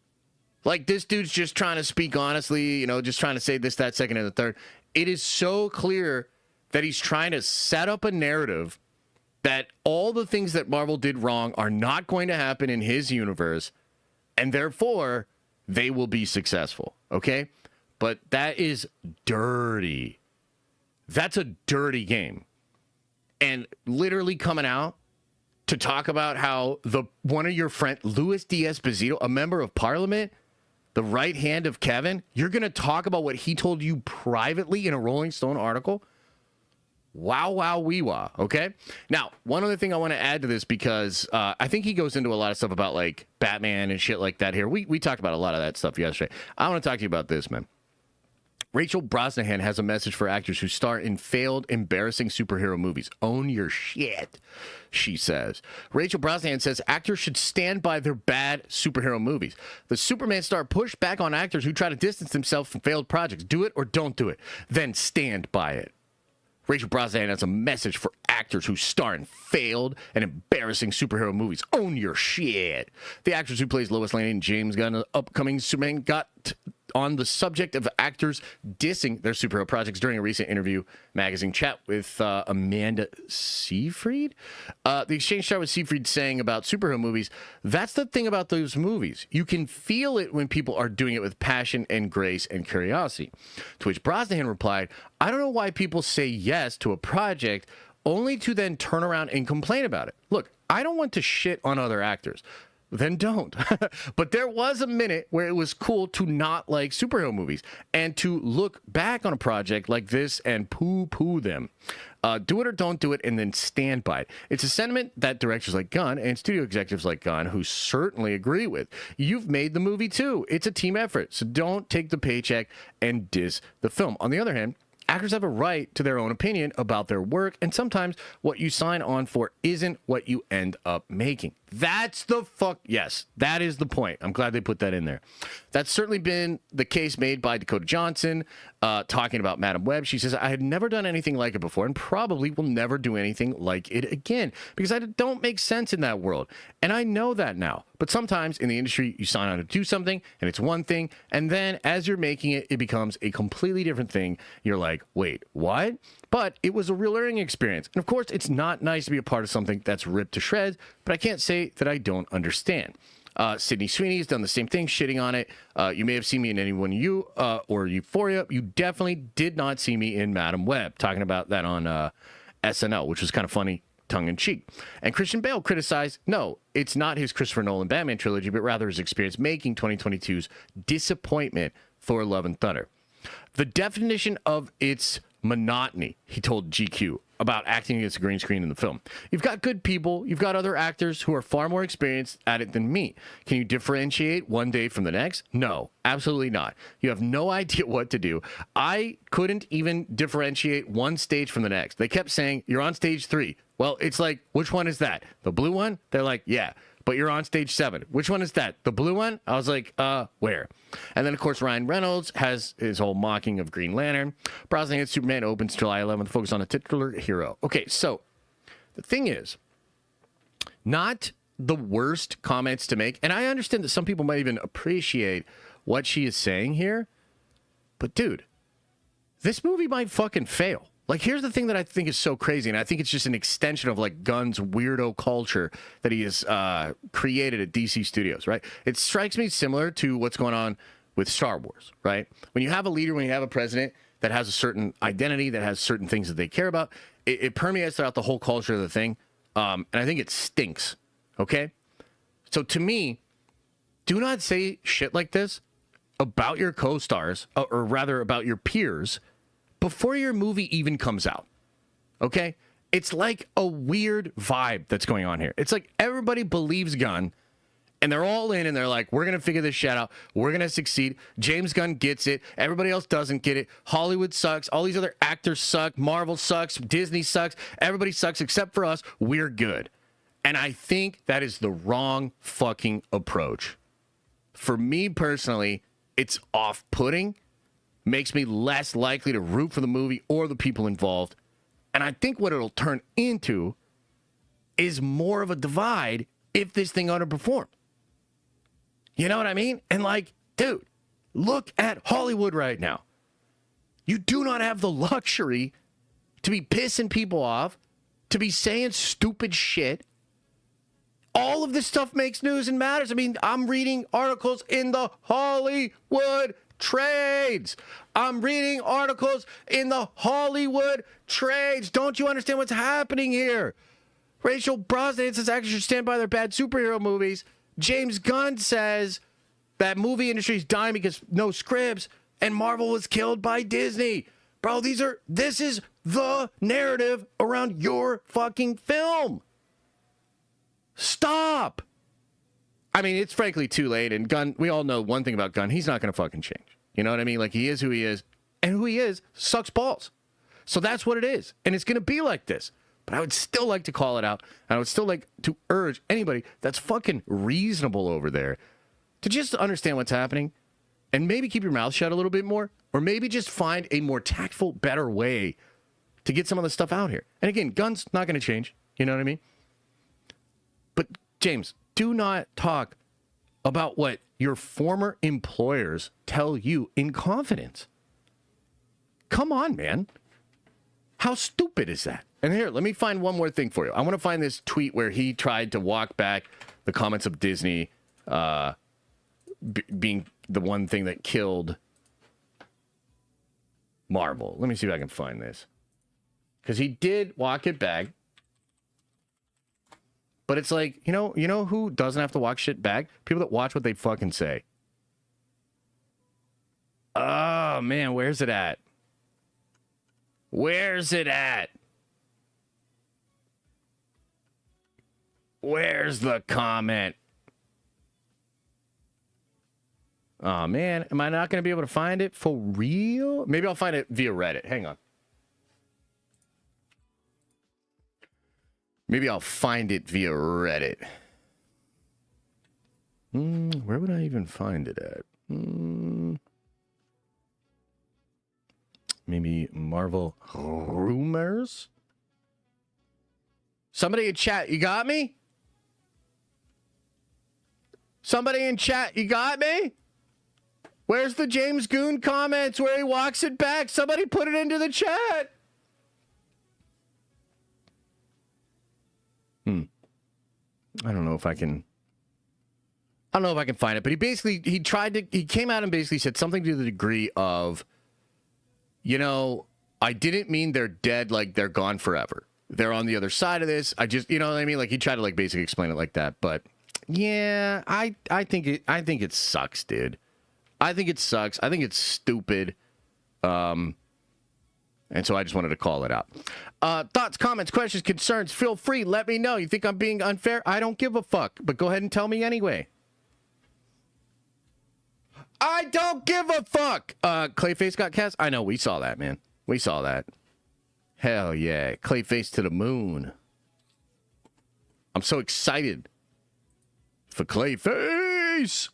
like this dude's just trying to speak honestly, you know, just trying to say this, that, second, and the third, it is so clear that he's trying to set up a narrative that all the things that Marvel did wrong are not going to happen in his universe, and therefore they will be successful, okay? But that is dirty. That's a dirty game. And literally coming out to talk about how one of your friend, Luis Diaz-Bazito, a member of Parliament, the right hand of Kevin, you're going to talk about what he told you privately in a Rolling Stone article? Wow, wow, wee wah. Okay. Now, one other thing I want to add to this, because I think he goes into a lot of stuff about like Batman and shit like that here. We talked about a lot of that stuff yesterday. I want to talk to you about this, man. Rachel Brosnahan has a message for actors who star in failed, embarrassing superhero movies. Own your shit, she says. Rachel Brosnahan says actors should stand by their bad superhero movies. The Superman star pushed back on actors who try to distance themselves from failed projects. Do it or don't do it. Then stand by it. Rachel Brosnahan has a message for actors who star in failed and embarrassing superhero movies. Own your shit. The actress who plays Lois Lane and James Gunn, upcoming Superman, got on the subject of actors dissing their superhero projects during a recent interview magazine chat with Amanda Seyfried. The exchange started with Seyfried saying about superhero movies, that's the thing about those movies. You can feel it when people are doing it with passion and grace and curiosity. To which Brosnahan replied, I don't know why people say yes to a project only to then turn around and complain about it. Look, I don't want to shit on other actors. Then don't. But there was a minute where it was cool to not like superhero movies and to look back on a project like this and poo-poo them. Do it or don't do it, and then stand by it. It's a sentiment that directors like Gunn and studio executives like Gunn, who certainly agree with. You've made the movie too. It's a team effort, so don't take the paycheck and diss the film. On the other hand, actors have a right to their own opinion about their work, and sometimes what you sign on for isn't what you end up making. That's the fuck. Yes, that is the point. I'm glad they put that in there. That's certainly been the case made by Dakota Johnson, talking about Madam Web. She says, I had never done anything like it before and probably will never do anything like it again because I don't make sense in that world. And I know that now. But sometimes in the industry, you sign on to do something and it's one thing. And then as you're making it, it becomes a completely different thing. You're like, wait, what? But it was a real learning experience. And of course, it's not nice to be a part of something that's ripped to shreds, but I can't say that I don't understand. Sydney Sweeney has done the same thing, shitting on it. You may have seen me in Anyone You or Euphoria. You definitely did not see me in Madam Web, talking about that on SNL, which was kind of funny, tongue-in-cheek. And Christian Bale criticized, no, it's not his Christopher Nolan Batman trilogy, but rather his experience making 2022's disappointment, Thor Love and Thunder. The definition of its monotony, he told GQ, about acting against a green screen in the film. You've got good people. You've got other actors who are far more experienced at it than me. Can you differentiate one day from the next? No, absolutely not. You have no idea what to do. I couldn't even differentiate one stage from the next. They kept saying, you're on stage 3. Well, it's like, which one is that? The blue one? They're like, yeah, but you're on stage 7. Which one is that? The blue one? I was like, where? And then, of course, Ryan Reynolds has his whole mocking of Green Lantern. Brosnahan's Superman opens July 11th, focus on a titular hero. Okay, so the thing is, not the worst comments to make, and I understand that some people might even appreciate what she is saying here, but dude, this movie might fucking fail. Like, here's the thing that I think is so crazy, and I think it's just an extension of, like, Gunn's weirdo culture that he has created at DC Studios, right? It strikes me similar to what's going on with Star Wars, right? When you have a leader, when you have a president that has a certain identity, that has certain things that they care about, it permeates throughout the whole culture of the thing, and I think it stinks, okay? So, to me, do not say shit like this about your co-stars, or rather about your peers, before your movie even comes out, okay? It's like a weird vibe that's going on here. It's like everybody believes Gunn, and they're all in, and they're like, we're going to figure this shit out. We're going to succeed. James Gunn gets it. Everybody else doesn't get it. Hollywood sucks. All these other actors suck. Marvel sucks. Disney sucks. Everybody sucks except for us. We're good. And I think that is the wrong fucking approach. For me personally, it's off-putting. Makes me less likely to root for the movie or the people involved. And I think what it'll turn into is more of a divide if this thing underperformed. You know what I mean? And like, dude, look at Hollywood right now. You do not have the luxury to be pissing people off to be saying stupid shit. All of this stuff makes news and matters. I mean, I'm reading articles in the Hollywood trades. I'm reading articles in the Hollywood trades. Don't you understand what's happening here? Rachel Brosnahan says actors should stand by their bad superhero movies. James Gunn says that movie industry is dying because no scripts, and Marvel was killed by Disney. Bro, this is the narrative around your fucking film. Stop. I mean, it's frankly too late, and Gunn, we all know one thing about Gunn, he's not going to fucking change. You know what I mean? Like, he is who he is, and who he is sucks balls. So that's what it is, and it's going to be like this. But I would still like to call it out, and I would still like to urge anybody that's fucking reasonable over there to just understand what's happening and maybe keep your mouth shut a little bit more, or maybe just find a more tactful, better way to get some of this stuff out here. And again, Gunn's not going to change. You know what I mean? But, James, do not talk about what your former employers tell you in confidence. Come on, man. How stupid is that? And here, let me find one more thing for you. I want to find this tweet where he tried to walk back the comments of Disney being the one thing that killed Marvel. Let me see if I can find this. Because he did walk it back. But it's like, you know who doesn't have to walk shit back? People that watch what they fucking say. Oh, man, where's it at? Where's it at? Where's the comment? Oh, man, am I not going to be able to find it for real? Maybe I'll find it via Reddit. Hang on. Maybe I'll find it via Reddit. Where would I even find it at? Maybe Marvel rumors? Somebody in chat, you got me? Somebody in chat, you got me? Where's the James Gunn comments where he walks it back? Somebody put it into the chat. I don't know if I can find it, but he came out and basically said something to the degree of, I didn't mean they're dead, like they're gone forever. They're on the other side of this. I just, you know what I mean? Like, he tried to like basically explain it like that, but yeah, I think it sucks, dude. I think it sucks. I think it's stupid. And so I just wanted to call it out. Thoughts, comments, questions, concerns, feel free. Let me know. You think I'm being unfair? I don't give a fuck. But go ahead and tell me anyway. I don't give a fuck. Clayface got cast? I know. We saw that, man. We saw that. Hell yeah. Clayface to the moon. I'm so excited for Clayface.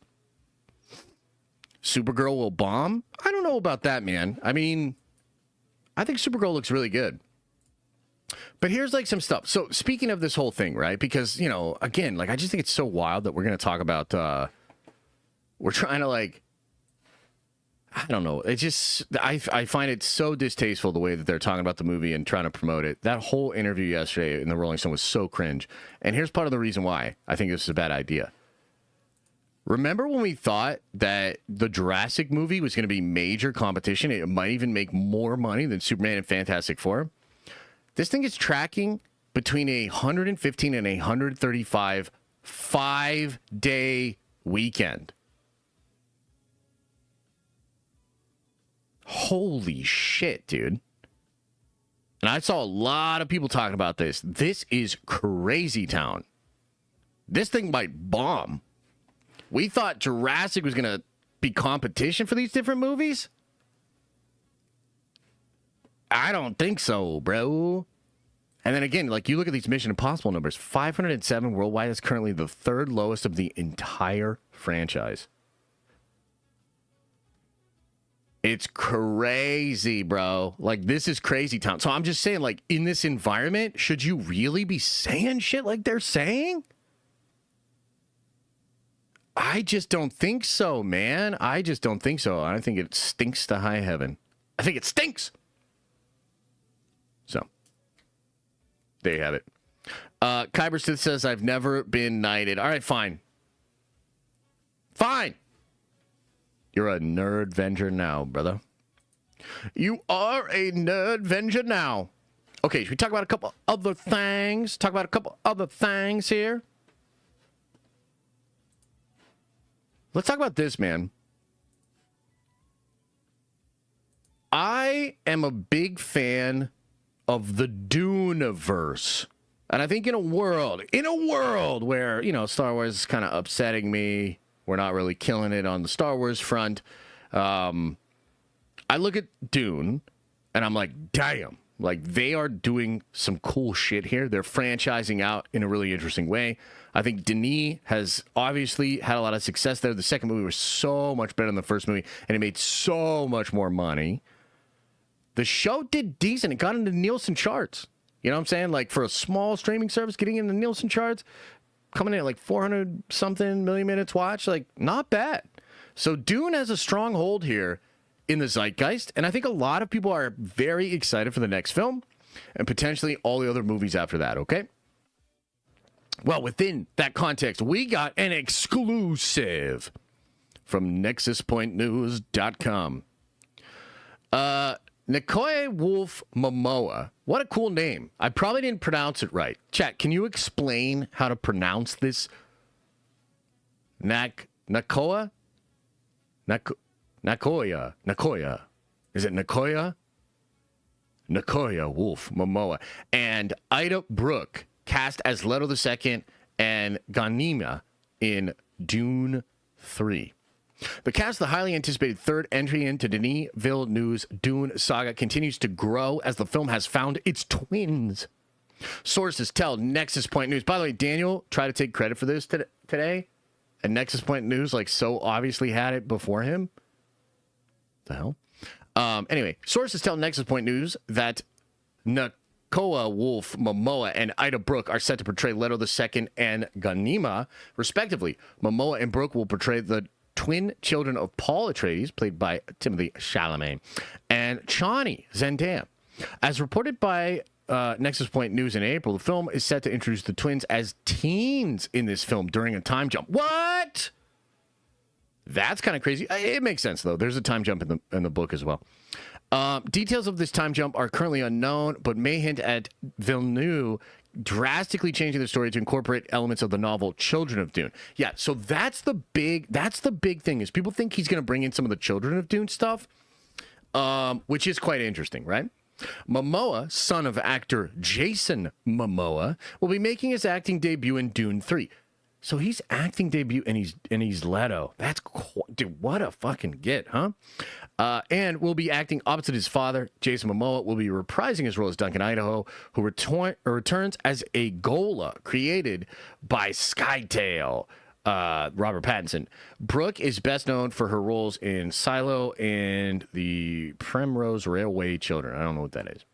Supergirl will bomb? I don't know about that, man. I mean, I think Supergirl looks really good. But here's like some stuff. So speaking of this whole thing, right? Because, again, like I just think it's so wild that we're going to talk about, we're trying to like, I don't know. It just, I find it so distasteful the way that they're talking about the movie and trying to promote it. That whole interview yesterday in the Rolling Stone was so cringe. And here's part of the reason why I think this is a bad idea. Remember when we thought that the Jurassic movie was going to be major competition? It might even make more money than Superman and Fantastic Four. This thing is tracking between a 115 and a 135 5-day weekend. Holy shit, dude. And I saw a lot of people talking about this. This is crazy town. This thing might bomb. We thought Jurassic was going to be competition for these different movies? I don't think so, bro. And then again, like you look at these Mission Impossible numbers, 507 worldwide is currently the third lowest of the entire franchise. It's crazy, bro. Like, this is crazy town. So I'm just saying, like, in this environment, should you really be saying shit like they're saying? I just don't think so, man. I just don't think so. I think it stinks to high heaven. I think it stinks. So, There you have it. Kyberstith says, I've never been knighted. All right, fine. Fine. You're a nerd-venger now, brother. You are a nerd-venger now. Okay, should we talk about a couple other things? Talk about a couple other things here. Let's talk about this, man. I am a big fan of the Duneverse. And I think in a world where, you know, Star Wars is kind of upsetting me, we're not really killing it on the Star Wars front, I look at Dune and I'm like, damn, like they are doing some cool shit here. They're franchising out in a really interesting way. I think Denis has obviously had a lot of success there. The second movie was so much better than the first movie, and it made so much more money. The show did decent. It got into Nielsen charts. You know what I'm saying? Like, for a small streaming service, getting into Nielsen charts, coming in at like 400-something million minutes watched, like, not bad. So Dune has a strong hold here in the zeitgeist, and I think a lot of people are very excited for the next film and potentially all the other movies after that, okay? Well, within that context, we got an exclusive from NexusPointNews.com. Nicoy Wolf Momoa. What a cool name. I probably didn't pronounce it right. Chat, can you explain how to pronounce this? Nakoya? Nakoya. Is it Nakoya? Nakoya Wolf Momoa. And Ida Brooke, cast as Leto II and Ghanima in Dune 3. The cast of the highly anticipated third entry into Denis Villeneuve's Dune saga continues to grow as the film has found its twins. Sources tell Nexus Point News. By the way, Daniel tried to take credit for this today, and Nexus Point News, like, so obviously had it before him. The hell? Anyway, sources tell Nexus Point News that Nakoa Wolf Momoa and Ida Brooke are set to portray Leto II and Ghanima, respectively. Momoa and Brooke will portray the twin children of Paul Atreides, played by Timothée Chalamet, and Chani Zendaya. As reported by Nexus Point News in April, the film is set to introduce the twins as teens in this film during a time jump. What? That's kind of crazy. It makes sense, though. There's a time jump in the book as well. Details of this time jump are currently unknown, but may hint at Villeneuve drastically changing the story to incorporate elements of the novel Children of Dune. Yeah, so that's the big thing, is people think he's going to bring in some of the Children of Dune stuff, which is quite interesting, right? Momoa, son of actor Jason Momoa, will be making his acting debut in Dune 3. So he's acting debut and he's Leto. That's cool. Dude, what a fucking get, huh? And will be acting opposite his father. Jason Momoa will be reprising his role as Duncan Idaho, who returns as a Gola created by Skytail, Robert Pattinson. Brooke is best known for her roles in Silo and the Primrose Railway Children. I don't know what that is.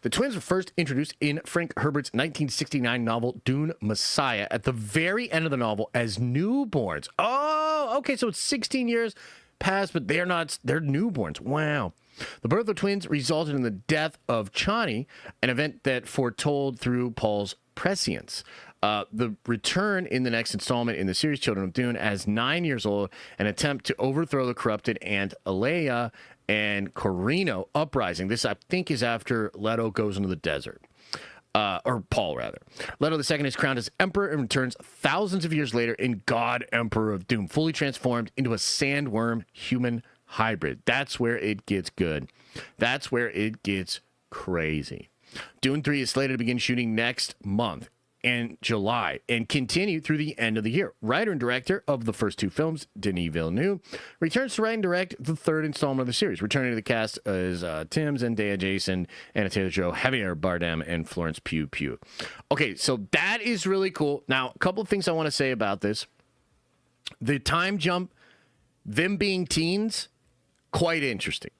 The twins were first introduced in Frank Herbert's 1969 novel Dune Messiah at the very end of the novel as newborns. Oh, okay, so it's 16 years past, but they're newborns. Wow. The birth of the twins resulted in the death of Chani, an event that foretold through Paul's prescience. The return in the next installment in the series Children of Dune as 9 years old, an attempt to overthrow the corrupted Aunt Aleia and Corino uprising. This, I think, is after Leto goes into the desert. Or Paul, rather. Leto II is crowned as emperor and returns thousands of years later in God Emperor of Doom, fully transformed into a sandworm human hybrid. That's where it gets good. That's where it gets crazy. Dune 3 is slated to begin shooting next month in July and continue through the end of the year. Writer and director of the first two films, Denis Villeneuve, returns to write and direct the third installment of the series. Returning to the cast is Tim, Zendaya, Jason, Anna Taylor-Joy, Javier Bardem, and Florence Pugh. Okay, so that is really cool. Now, a couple of things I want to say about this. The time jump, them being teens, quite interesting.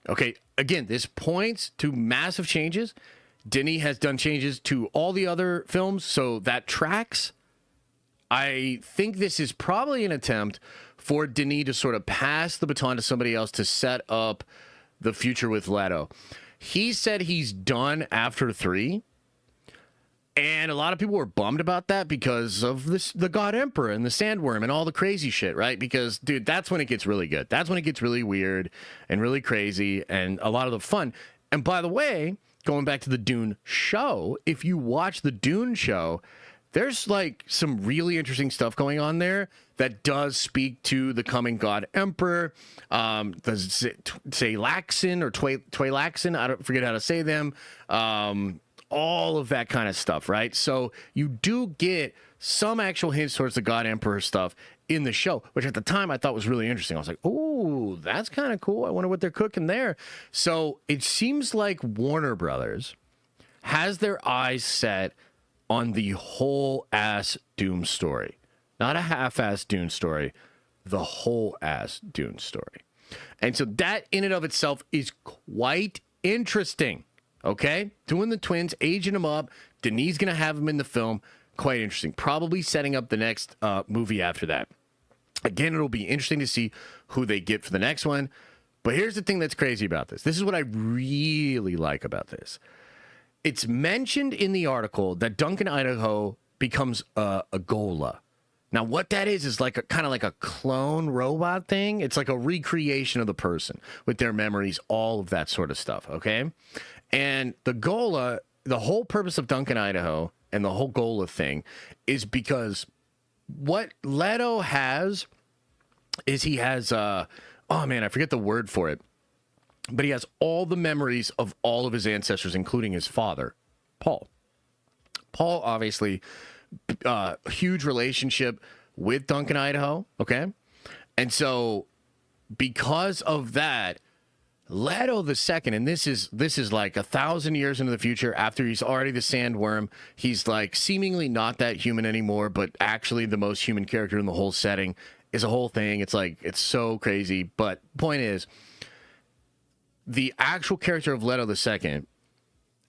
Okay, again, this points to massive changes. Denis has done changes to all the other films, so that tracks. I think this is probably an attempt for Denis to sort of pass the baton to somebody else to set up the future with Leto. He said he's done after 3. And a lot of people were bummed about that because of the God Emperor and the Sandworm and all the crazy shit, right? Because, dude, that's when it gets really good. That's when it gets really weird and really crazy and a lot of the fun. And by the way, going back to the Dune show, if you watch the Dune show, there's like some really interesting stuff going on there that does speak to the coming God Emperor. The Twi'lexin or Twi'lexin, I don't forget how to say them. All of that kind of stuff, right? So you do get some actual hints towards the God Emperor stuff in the show, which at the time I thought was really interesting. I was like, oh, that's kind of cool. I wonder what they're cooking there. So it seems like Warner Brothers has their eyes set on the whole ass Doom story. Not a half-ass Dune story, the whole ass Dune story. And so that in and of itself is quite interesting. Okay? Doing the twins, aging them up. Denis going to have them in the film. Quite interesting. Probably setting up the next movie after that. Again, it'll be interesting to see who they get for the next one. But here's the thing that's crazy about this. This is what I really like about this. It's mentioned in the article that Duncan Idaho becomes a Gola. Now, what that is like a kind of like a clone robot thing. It's like a recreation of the person with their memories, all of that sort of stuff, okay? And the Gola, the whole purpose of Duncan Idaho and the whole Gola thing is because what Leto has is he has, oh man, I forget the word for it, but he has all the memories of all of his ancestors, including his father, Paul. Paul, obviously, huge relationship with Duncan Idaho, okay? And so because of that, Leto the second, and this is like 1,000 years into the future after he's already the Sandworm. He's like seemingly not that human anymore, but actually the most human character in the whole setting. Is a whole thing. It's like, it's so crazy. But point is, the actual character of Leto the second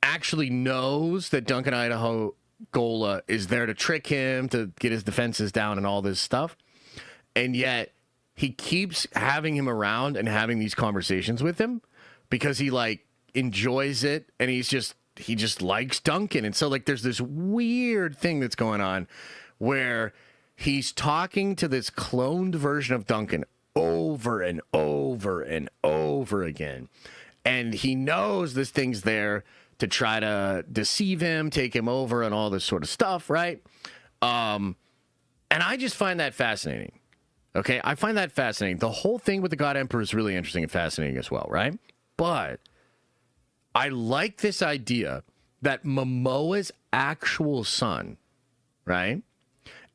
actually knows that Duncan Idaho Gola is there to trick him, to get his defenses down and all this stuff. And yet he keeps having him around and having these conversations with him because he like enjoys it and he just likes Duncan. And so like there's this weird thing that's going on where he's talking to this cloned version of Duncan over and over and over again. And he knows this thing's there to try to deceive him, take him over and all this sort of stuff, right? And I just find that fascinating. Okay, I find that fascinating. The whole thing with the God Emperor is really interesting and fascinating as well, right? But I like this idea that Momoa's actual son, right,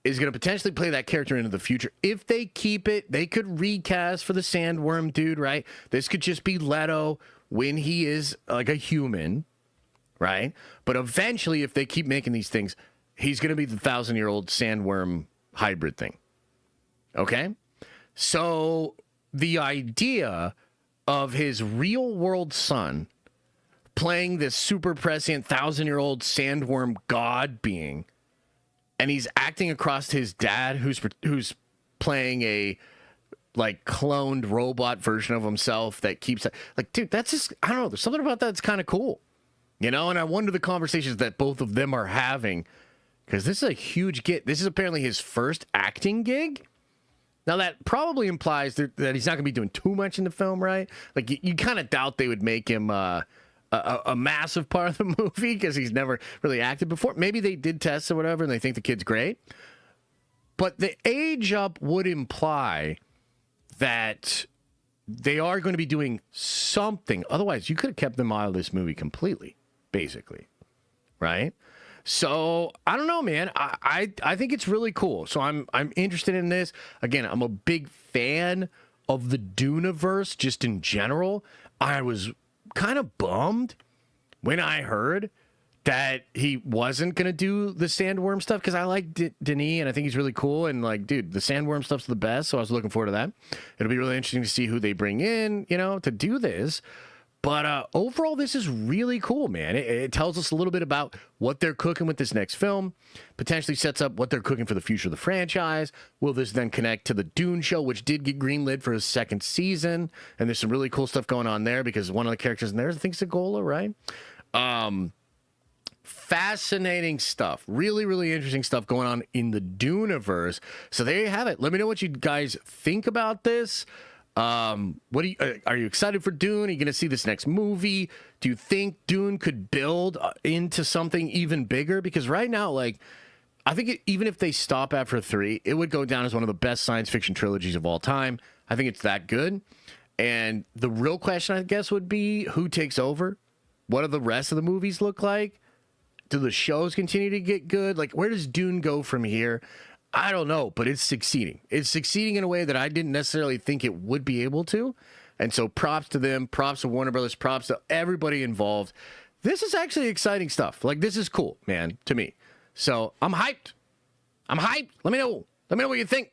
is going to potentially play that character into the future. If they keep it, they could recast for the Sandworm dude, right? This could just be Leto when he is like a human, right? But eventually, if they keep making these things, he's going to be the 1,000-year-old Sandworm hybrid thing. Okay? So the idea of his real-world son playing this super prescient 1,000-year-old Sandworm god being, and he's acting across his dad who's playing a like cloned robot version of himself that keeps like, dude, that's just, I don't know, there's something about that that's kind of cool, you know? And I wonder the conversations that both of them are having, because this is a huge get. This is apparently his first acting gig. Now that probably implies that he's not gonna be doing too much in the film, right? Like you kind of doubt they would make him a massive part of the movie because he's never really acted before. Maybe they did tests or whatever and they think the kid's great. But the age up would imply that they are going to be doing something. Otherwise, you could have kept them out of this movie completely, basically. Right? So, I don't know, man. I think it's really cool. So I'm interested in this. Again, I'm a big fan of the Duneverse just in general. I was kind of bummed when I heard that he wasn't going to do the Sandworm stuff because I like Denis and I think he's really cool. And like, dude, the Sandworm stuff's the best. So I was looking forward to that. It'll be really interesting to see who they bring in, you know, to do this. But overall, this is really cool, man. It tells us a little bit about what they're cooking with this next film, potentially sets up what they're cooking for the future of the franchise. Will this then connect to the Dune show, which did get greenlit for his second season? And there's some really cool stuff going on there because one of the characters in there, I think, is a Gola, right? Fascinating stuff. Really, really interesting stuff going on in the Duneverse. So there you have it. Let me know what you guys think about this. What do you, are you excited for Dune? Are you going to see this next movie? Do you think Dune could build into something even bigger? Because right now, like, I think even if they stop after 3, it would go down as one of the best science fiction trilogies of all time. I think it's that good. And the real question, I guess, would be who takes over? What do the rest of the movies look like? Do the shows continue to get good? Like, where does Dune go from here? I don't know, but it's succeeding. It's succeeding in a way that I didn't necessarily think it would be able to. And so props to them, props to Warner Brothers, props to everybody involved. This is actually exciting stuff. Like, this is cool, man, to me. So I'm hyped. I'm hyped. Let me know. Let me know what you think.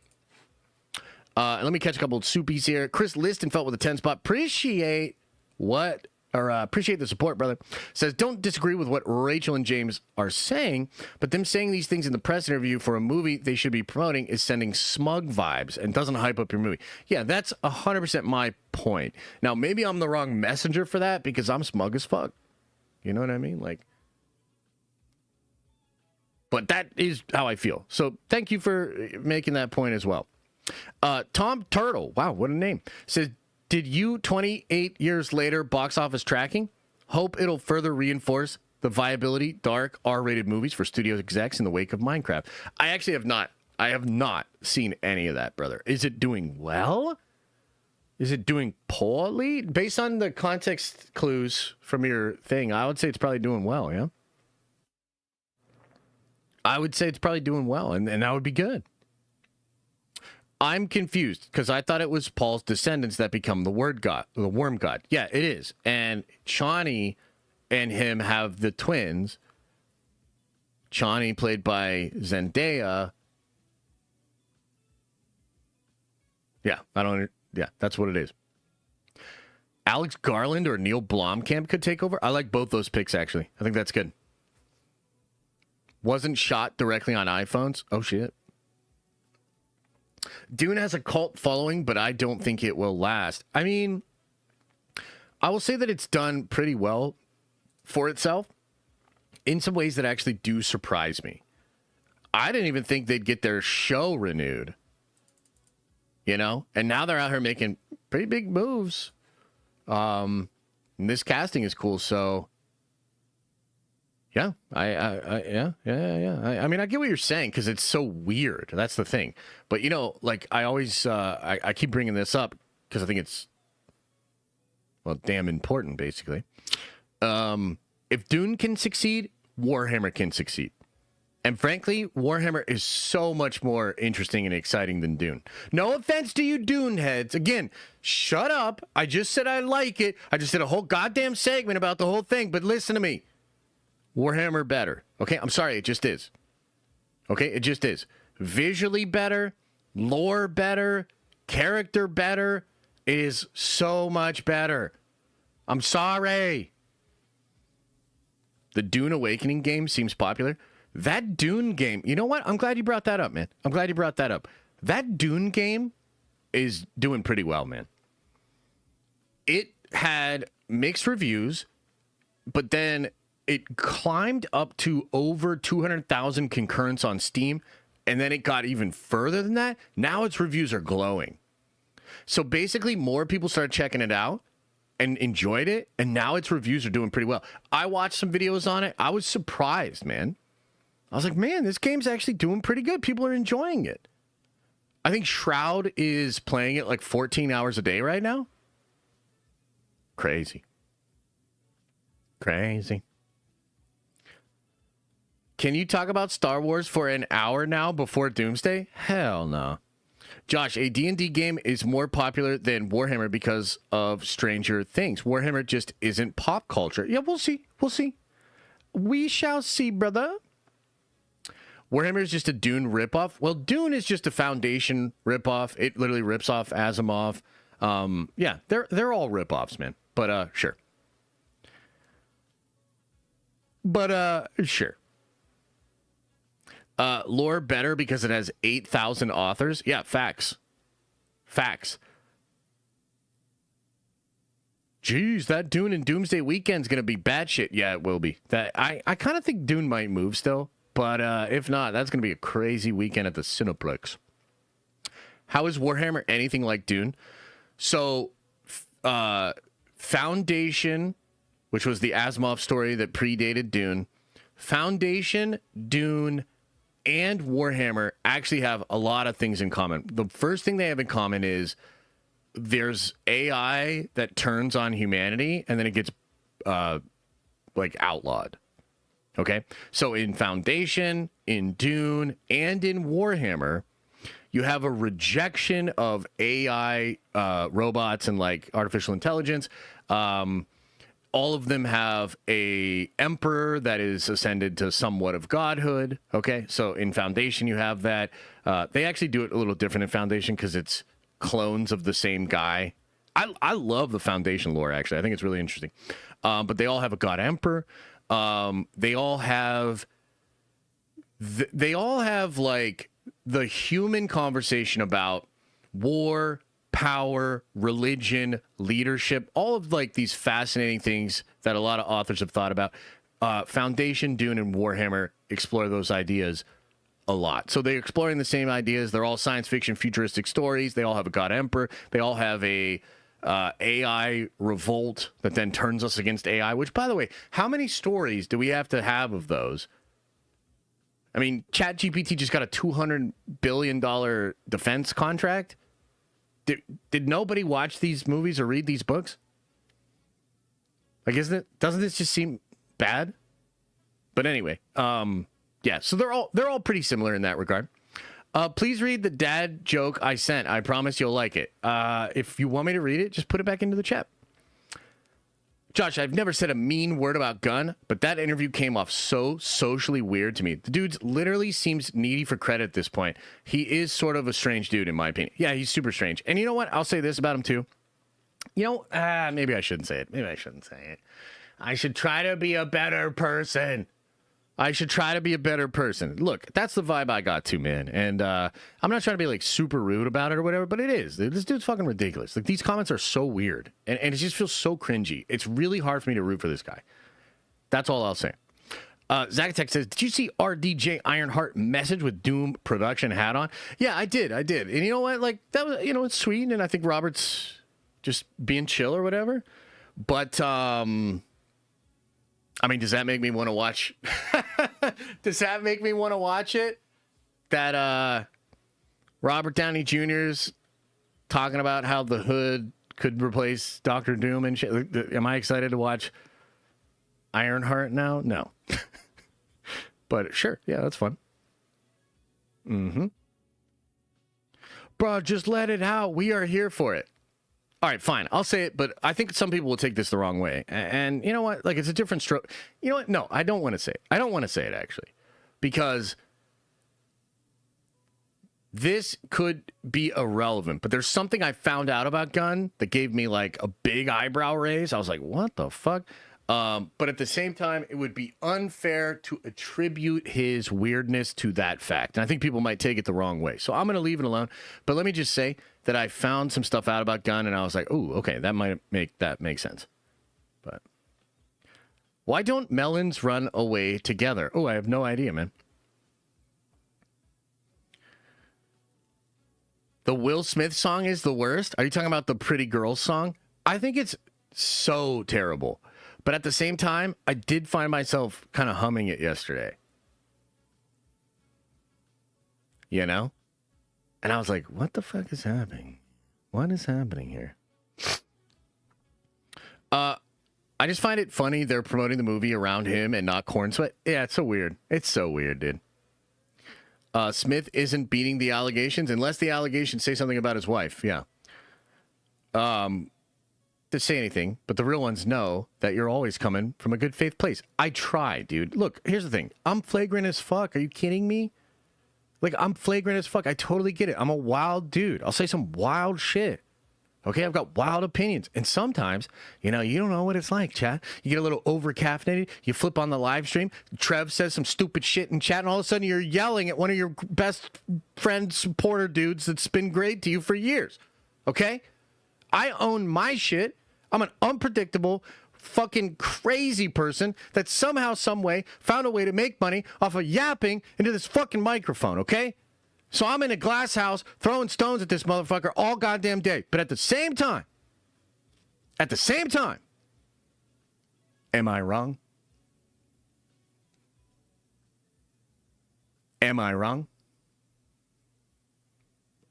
And let me catch a couple of soupies here. Chris Listenfeld with a 10 spot. Appreciate the support, brother. Says, don't disagree with what Rachel and James are saying, but them saying these things in the press interview for a movie they should be promoting is sending smug vibes and doesn't hype up your movie. Yeah, that's 100% my point. Now, maybe I'm the wrong messenger for that because I'm smug as fuck. You know what I mean? Like, but that is how I feel. So thank you for making that point as well. Tom Turtle, wow, what a name, says, did you 28 years later box office tracking? Hope it'll further reinforce the viability dark R-rated movies for studio execs in the wake of Minecraft. I actually have not. I have not seen any of that, brother. Is it doing well? Is it doing poorly? Based on the context clues from your thing, I would say it's probably doing well, yeah? I would say it's probably doing well, and that would be good. I'm confused because I thought it was Paul's descendants that become the worm god. Yeah, it is. And Chani and him have the twins. Chani played by Zendaya. Yeah, that's what it is. Alex Garland or Neil Blomkamp could take over. I like both those picks, actually. I think that's good. Wasn't shot directly on iPhones. Oh, shit. Dune has a cult following, but I don't think it will last. I mean, I will say that it's done pretty well for itself in some ways that actually do surprise me. I didn't even think they'd get their show renewed, you know? And now they're out here making pretty big moves. And this casting is cool, so yeah, I mean, I get what you're saying because it's so weird. That's the thing. But, you know, like I always, I keep bringing this up because I think it's, well, damn important, basically. If Dune can succeed, Warhammer can succeed. And frankly, Warhammer is so much more interesting and exciting than Dune. No offense to you Dune heads. Again, shut up. I just said I like it. I just did a whole goddamn segment about the whole thing. But listen to me. Warhammer better. Okay, I'm sorry, it just is. Okay, it just is. Visually better, lore better, character better. It is so much better. I'm sorry. The Dune Awakening game seems popular. That Dune game, you know what? I'm glad you brought that up, man. I'm glad you brought that up. That Dune game is doing pretty well, man. It had mixed reviews, but then it climbed up to over 200,000 concurrents on Steam, and then it got even further than that. Now its reviews are glowing. So basically, more people started checking it out and enjoyed it, and now its reviews are doing pretty well. I watched some videos on it. I was surprised, man. I was like, man, this game's actually doing pretty good. People are enjoying it. I think Shroud is playing it like 14 hours a day right now. Crazy. Crazy. Can you talk about Star Wars for an hour now before Doomsday? Hell no. Josh, a D&D game is more popular than Warhammer because of Stranger Things. Warhammer just isn't pop culture. Yeah, we'll see. We'll see. We shall see, brother. Warhammer is just a Dune ripoff. Well, Dune is just a Foundation ripoff. It literally rips off Asimov. Yeah, they're all ripoffs, man. But sure. But sure. Lore better because it has 8,000 authors. Yeah, facts. Facts. geez, that Dune and Doomsday weekend's going to be batshit. Yeah, it will be. I kind of think Dune might move still, but if not, that's going to be a crazy weekend at the Cineplex. How is Warhammer anything like Dune? So, Foundation, which was the Asimov story that predated Dune, Foundation, Dune, and Warhammer actually have a lot of things in common. The first thing they have in common is there's AI that turns on humanity, and then it gets like outlawed. Okay? So in Foundation, in Dune, and in Warhammer, you have a rejection of AI robots and like artificial intelligence. All of them have a emperor that is ascended to somewhat of godhood. Okay, so in Foundation you have that. They actually do it a little different in Foundation because it's clones of the same guy. I love the Foundation lore, actually. I think it's really interesting. But they all have a god emperor. They all have like the human conversation about war, power, religion, leadership, all of like these fascinating things that a lot of authors have thought about. Foundation, Dune, and Warhammer explore those ideas a lot. So they're exploring the same ideas. They're all science fiction, futuristic stories. They all have a god emperor. They all have a AI revolt that then turns us against AI, which, by the way, how many stories do we have to have of those? I mean, ChatGPT just got a $200 billion defense contract. Did nobody watch these movies or read these books? Like, doesn't this just seem bad? But anyway, yeah, so they're all pretty similar in that regard. Please read the dad joke I sent. I promise you'll like it. If you want me to read it, just put it back into the chat. Josh, I've never said a mean word about Gunn, but that interview came off so socially weird to me. The dude literally seems needy for credit at this point. He is sort of a strange dude, in my opinion. Yeah, he's super strange. And you know what? I'll say this about him, too. You know, maybe I shouldn't say it. Maybe I shouldn't say it. I should try to be a better person. Look, that's the vibe I got too, man. And I'm not trying to be like super rude about it or whatever, but it is. This dude's fucking ridiculous. Like, these comments are so weird, and it just feels so cringy. It's really hard for me to root for this guy. That's all I'll say. Zacatech says, did you see RDJ Ironheart message with Doom production hat on? Yeah, I did. And you know what? Like, that was, you know, it's sweet, and I think Robert's just being chill or whatever. But, I mean, does that make me want to watch? Does that make me want to watch it? That Robert Downey Jr.'s talking about how the Hood could replace Dr. Doom and shit. Am I excited to watch Ironheart now? No. But sure, yeah, that's fun. Mm-hmm. Bro, just let it out. We are here for it. All right, fine. I'll say it, but I think some people will take this the wrong way. And you know what? Like, it's a different stroke. You know what? No, I don't want to say it. I don't want to say it, actually. Because this could be irrelevant. But there's something I found out about Gunn that gave me, like, a big eyebrow raise. I was like, what the fuck? But at the same time, it would be unfair to attribute his weirdness to that fact. And I think people might take it the wrong way. So I'm going to leave it alone. But let me just say that I found some stuff out about Gunn, and I was like, oh, okay, that might make sense. But why don't melons run away together? Oh, I have no idea, man. The Will Smith song is the worst? Are you talking about the Pretty Girls song? I think it's so terrible. But at the same time, I did find myself kind of humming it yesterday. You know? And I was like, what the fuck is happening? What is happening here? I just find it funny they're promoting the movie around him and not Corn Sweat. Yeah, it's so weird. It's so weird, dude. Smith isn't beating the allegations unless the allegations say something about his wife. Yeah. To say anything, but the real ones know that you're always coming from a good faith place. I try, dude. Look, here's the thing. I'm flagrant as fuck. Are you kidding me? Like, I'm flagrant as fuck. I totally get it. I'm a wild dude. I'll say some wild shit. Okay, I've got wild opinions. And sometimes, you know, you don't know what it's like, chat. You get a little over-caffeinated. You flip on the live stream. Trev says some stupid shit in chat, and all of a sudden you're yelling at one of your best friend supporter dudes that's been great to you for years. Okay? I own my shit. I'm an unpredictable, fucking crazy person that somehow, some way found a way to make money off of yapping into this fucking microphone, okay? So I'm in a glass house throwing stones at this motherfucker all goddamn day. But at the same time, am I wrong? Am I wrong?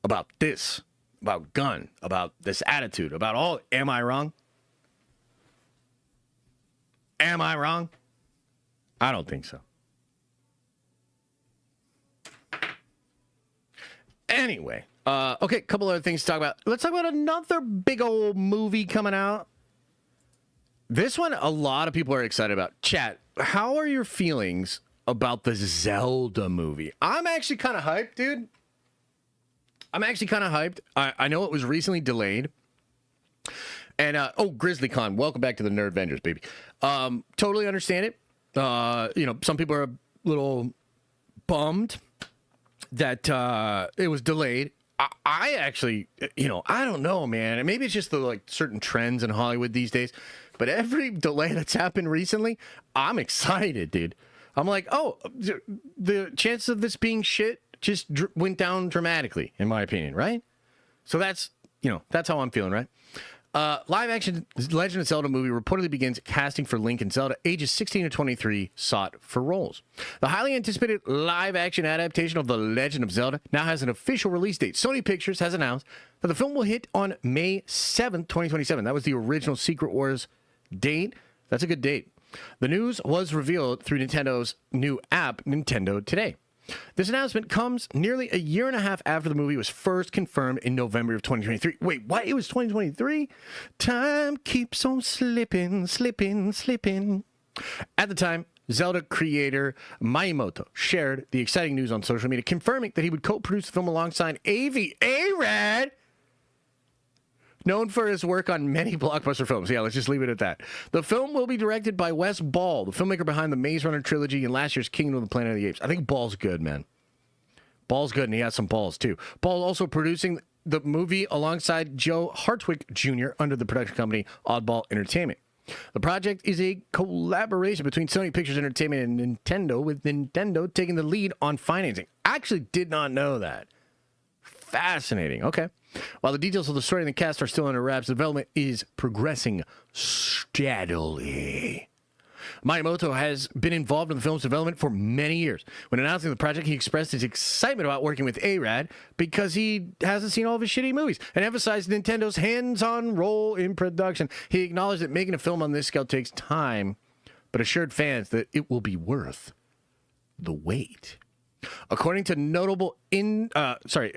About this, about Gunn, about this attitude, about all, am I wrong? Am I wrong? I don't think so. Anyway, okay, a couple other things to talk about. Let's talk about another big old movie coming out. This one, a lot of people are excited about. Chat, how are your feelings about the Zelda movie? I'm actually kind of hyped, dude. I'm actually kind of hyped. I know it was recently delayed. And, GrizzlyCon, welcome back to the Nerd Avengers, baby. Totally understand it. Some people are a little bummed that it was delayed. I actually, I don't know, man. Maybe it's just the certain trends in Hollywood these days. But every delay that's happened recently, I'm excited, dude. I'm like, the chances of this being shit just went down dramatically, in my opinion, right? So that's how I'm feeling, right? Live action Legend of Zelda movie reportedly begins casting for Link and Zelda, ages 16 to 23, sought for roles. The highly anticipated live action adaptation of The Legend of Zelda now has an official release date. Sony Pictures has announced that the film will hit on May 7th, 2027. That was the original Secret Wars date. That's a good date. The news was revealed through Nintendo's new app, Nintendo Today. This announcement comes nearly a year and a half after the movie was first confirmed in November of 2023. Wait, what? It was 2023? Time keeps on slipping, slipping, slipping. At the time, Zelda creator Miyamoto shared the exciting news on social media, confirming that he would co-produce the film alongside Avi Arad, known for his work on many blockbuster films. Yeah, let's just leave it at that. The film will be directed by Wes Ball, the filmmaker behind the Maze Runner trilogy and last year's Kingdom of the Planet of the Apes. I think Ball's good, man. Ball's good, and he has some balls, too. Ball also producing the movie alongside Joe Hartwig Jr. under the production company Oddball Entertainment. The project is a collaboration between Sony Pictures Entertainment and Nintendo, with Nintendo taking the lead on financing. I actually did not know that. Fascinating. Okay. While the details of the story and the cast are still under wraps, development is progressing steadily. Miyamoto has been involved in the film's development for many years. When announcing the project, he expressed his excitement about working with Arad because he hasn't seen all of his shitty movies and emphasized Nintendo's hands-on role in production. He acknowledged that making a film on this scale takes time, but assured fans that it will be worth the wait. According to notable industry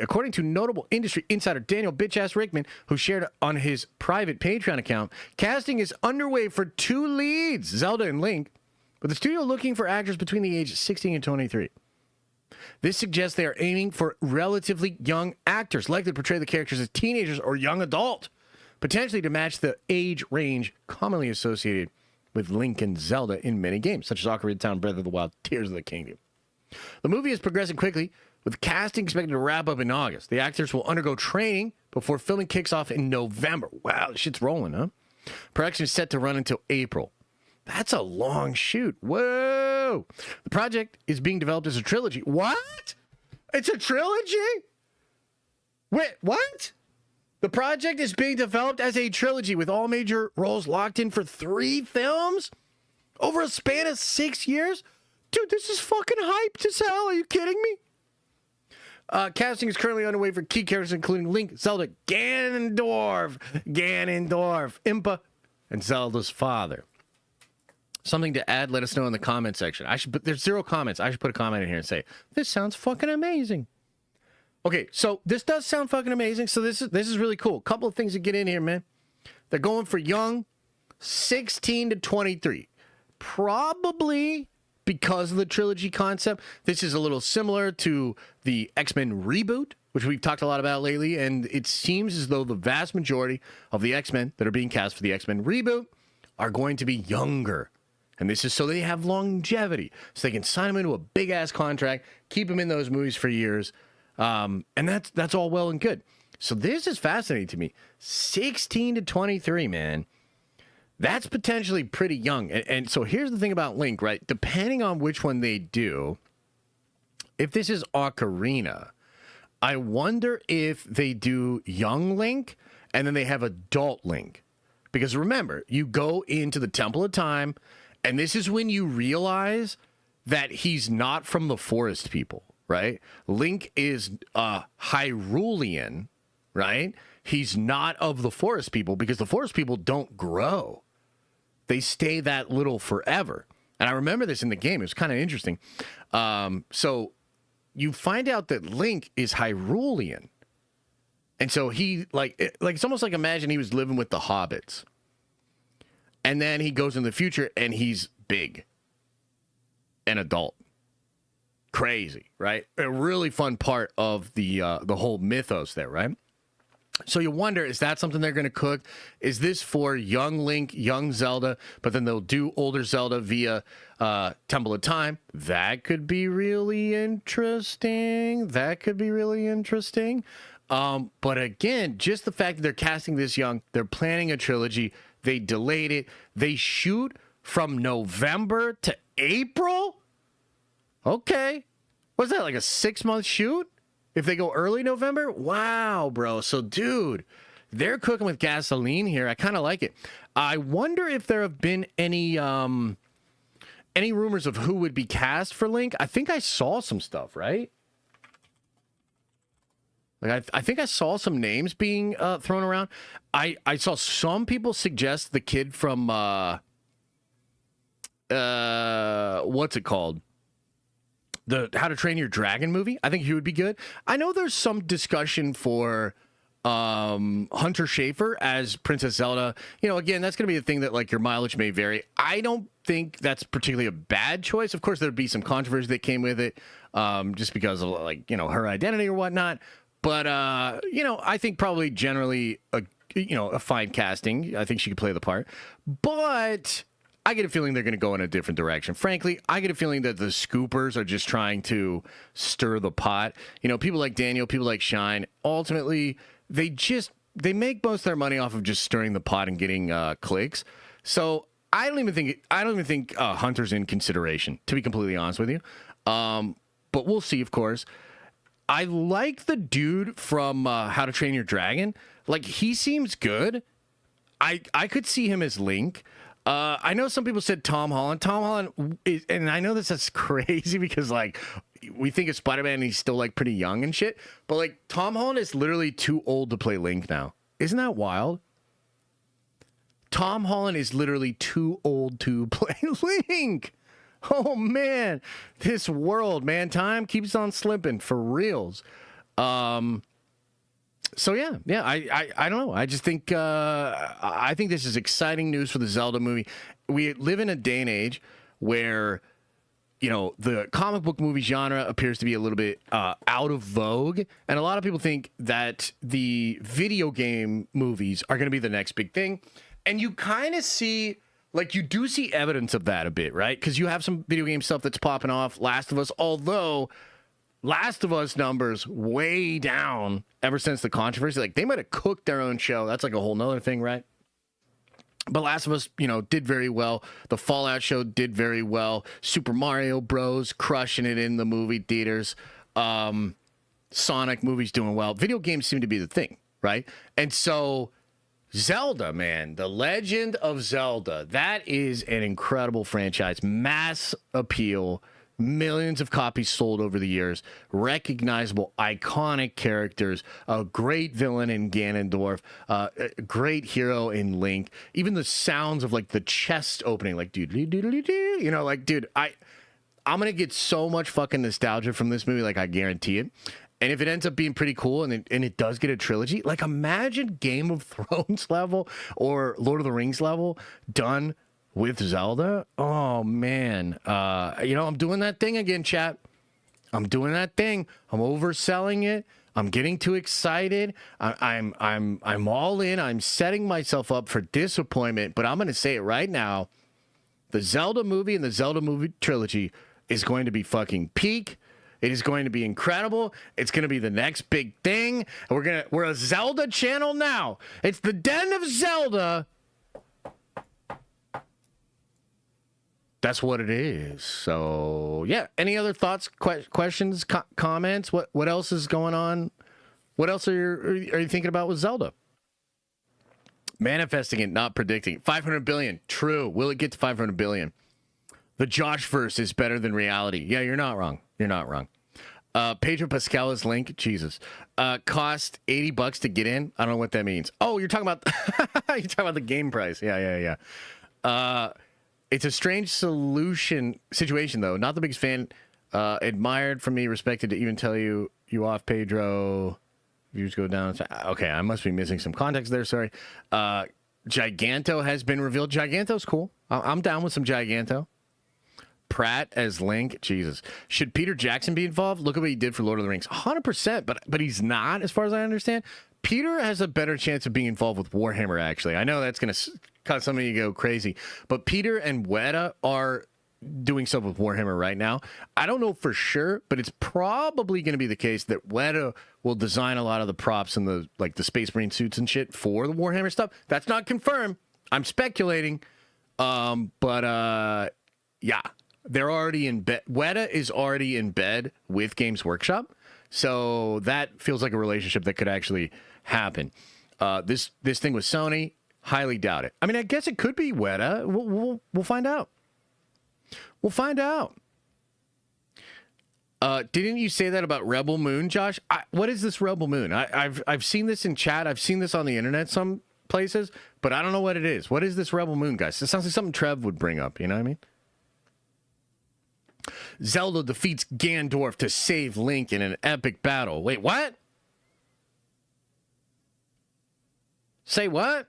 insider Daniel Bitch-Ass Rickman, who shared on his private Patreon account, casting is underway for 2 leads, Zelda and Link, with the studio looking for actors between the ages 16 and 23. This suggests they are aiming for relatively young actors, likely to portray the characters as teenagers or young adult, potentially to match the age range commonly associated with Link and Zelda in many games, such as Ocarina of Time, Breath of the Wild, Tears of the Kingdom. The movie is progressing quickly, with casting expected to wrap up in August. The actors will undergo training before filming kicks off in November. Wow, this shit's rolling, huh? Production is set to run until April. That's a long shoot. Whoa! The project is being developed as a trilogy. What? It's a trilogy? Wait, what? The project is being developed as a trilogy with all major roles locked in for 3 films? Over a span of 6 years? Dude, this is fucking hyped as hell. Are you kidding me? Casting is currently underway for key characters including Link, Zelda, Ganondorf, Impa, and Zelda's father. Something to add, let us know in the comment section. There's 0 comments. I should put a comment in here and say, this sounds fucking amazing. Okay, so this does sound fucking amazing. So this is really cool. Couple of things to get in here, man. They're going for young, 16 to 23. Probably because of the trilogy concept. This is a little similar to the X-Men reboot, which we've talked a lot about lately, and it seems as though the vast majority of the X-Men that are being cast for the X-Men reboot are going to be younger. And this is so they have longevity, so they can sign them into a big-ass contract, keep them in those movies for years, and that's all well and good. So this is fascinating to me. 16 to 23, man. That's potentially pretty young. And so here's the thing about Link, right? Depending on which one they do, if this is Ocarina, I wonder if they do young Link and then they have adult Link. Because remember, you go into the Temple of Time, and this is when you realize that he's not from the forest people, right? Link is Hyrulean, right? He's not of the forest people because the forest people don't grow. They stay that little forever. And I remember this in the game. It was kind of interesting. So you find out that Link is Hyrulean. And so he, it's almost like imagine he was living with the hobbits. And then he goes in the future and he's big. An adult. Crazy, right? A really fun part of the whole mythos there, right? So you wonder, is that something they're going to cook? Is this for young Link, young Zelda, but then they'll do older Zelda via Temple of Time? That could be really interesting. But again, just the fact that they're casting this young, they're planning a trilogy, they delayed it, they shoot from November to April? Okay. What's that, like a 6-month shoot? If they go early November? Wow, bro. So, dude, they're cooking with gasoline here. I kind of like it. I wonder if there have been any rumors of who would be cast for Link. I think I saw some stuff, right? Like I think I saw some names being thrown around. I saw some people suggest the kid from what's it called? The How to Train Your Dragon movie. I think he would be good. I know there's some discussion for Hunter Schafer as Princess Zelda. You know, again, that's going to be the thing that, like, your mileage may vary. I don't think that's particularly a bad choice. Of course, there'd be some controversy that came with it, just because of, like, you know, her identity or whatnot. But, you know, I think probably generally a fine casting. I think she could play the part. But I get a feeling they're going to go in a different direction. Frankly, I get a feeling that the scoopers are just trying to stir the pot. You know, people like Daniel, people like Shine, ultimately, they make most of their money off of just stirring the pot and getting clicks. So I don't even think Hunter's in consideration, to be completely honest with you. But we'll see, of course. I like the dude from How to Train Your Dragon. Like, he seems good. I could see him as Link. I know some people said Tom Holland. Tom Holland is, and I know that's crazy because, like, we think of Spider-Man and he's still, like, pretty young and shit. But, like, Tom Holland is literally too old to play Link now. Isn't that wild? Tom Holland is literally too old to play Link. Oh, man. This world, man. Time keeps on slipping for reals. So yeah, I don't know. I just think I think this is exciting news for the Zelda movie. We live in a day and age where, you know, the comic book movie genre appears to be a little bit out of vogue, and a lot of people think that the video game movies are going to be the next big thing. And you kind of see, like, you do see evidence of that a bit, right? Because you have some video game stuff that's popping off. Last of Us, although Last of Us numbers way down ever since the controversy. Like, they might have cooked their own show. That's like a whole nother thing, right? But Last of Us, you know, did very well. The Fallout show did very well. Super Mario Bros. Crushing it in the movie theaters. Sonic movies doing well. Video games seem to be the thing, right? And so Zelda, man, The Legend of Zelda, that is an incredible franchise. Mass appeal. Millions of copies sold over the years, recognizable, iconic characters, a great villain in Ganondorf, a great hero in Link, even the sounds of, like, the chest opening, like, dude, you know, like, dude, I'm going to get so much fucking nostalgia from this movie, like, I guarantee it. And if it ends up being pretty cool and it does get a trilogy, like, imagine Game of Thrones level or Lord of the Rings level done with Zelda. Oh, man. You know, I'm doing that thing again, chat. I'm doing that thing. I'm overselling it. I'm getting too excited. I'm all in. I'm setting myself up for disappointment, but I'm going to say it right now. The Zelda movie and the Zelda movie trilogy is going to be fucking peak. It is going to be incredible. It's going to be the next big thing. We're a Zelda channel now. It's the Den of Zelda. That's what it is. So yeah. Any other thoughts, questions, comments? What else is going on? What else are you thinking about with Zelda? Manifesting it, not predicting. 500 billion. True. Will it get to 500 billion? The Joshverse is better than reality. Yeah, you're not wrong. You're not wrong. Pedro Pascal's link. Jesus. Cost $80 to get in. I don't know what that means. Oh, you're talking about the game price. Yeah. It's a strange situation though. Not the biggest fan. Admired from me, respected to even tell you off, Pedro. Views go down. Okay, I must be missing some context there. Sorry. Giganto has been revealed. Giganto's cool. I'm down with some Giganto. Pratt as Link. Jesus. Should Peter Jackson be involved? Look at what he did for Lord of the Rings. 100%, but he's not, as far as I understand. Peter has a better chance of being involved with Warhammer, actually. I know that's going to cause some of you to go crazy, but Peter and Weta are doing stuff with Warhammer right now. I don't know for sure, but it's probably going to be the case that Weta will design a lot of the props and the Space Marine suits and shit for the Warhammer stuff. That's not confirmed. I'm speculating. Yeah. They're already in bed. Weta is already in bed with Games Workshop, so that feels like a relationship that could actually happen. This thing with Sony, highly doubt it. I mean, I guess it could be Weta. We'll find out. We'll find out. Didn't you say that about Rebel Moon, Josh? What is this Rebel Moon? I've seen this in chat. I've seen this on the internet some places, but I don't know what it is. What is this Rebel Moon, guys? It sounds like something Trev would bring up. You know what I mean? Zelda defeats Ganondorf to save Link in an epic battle. Wait, what? Say what?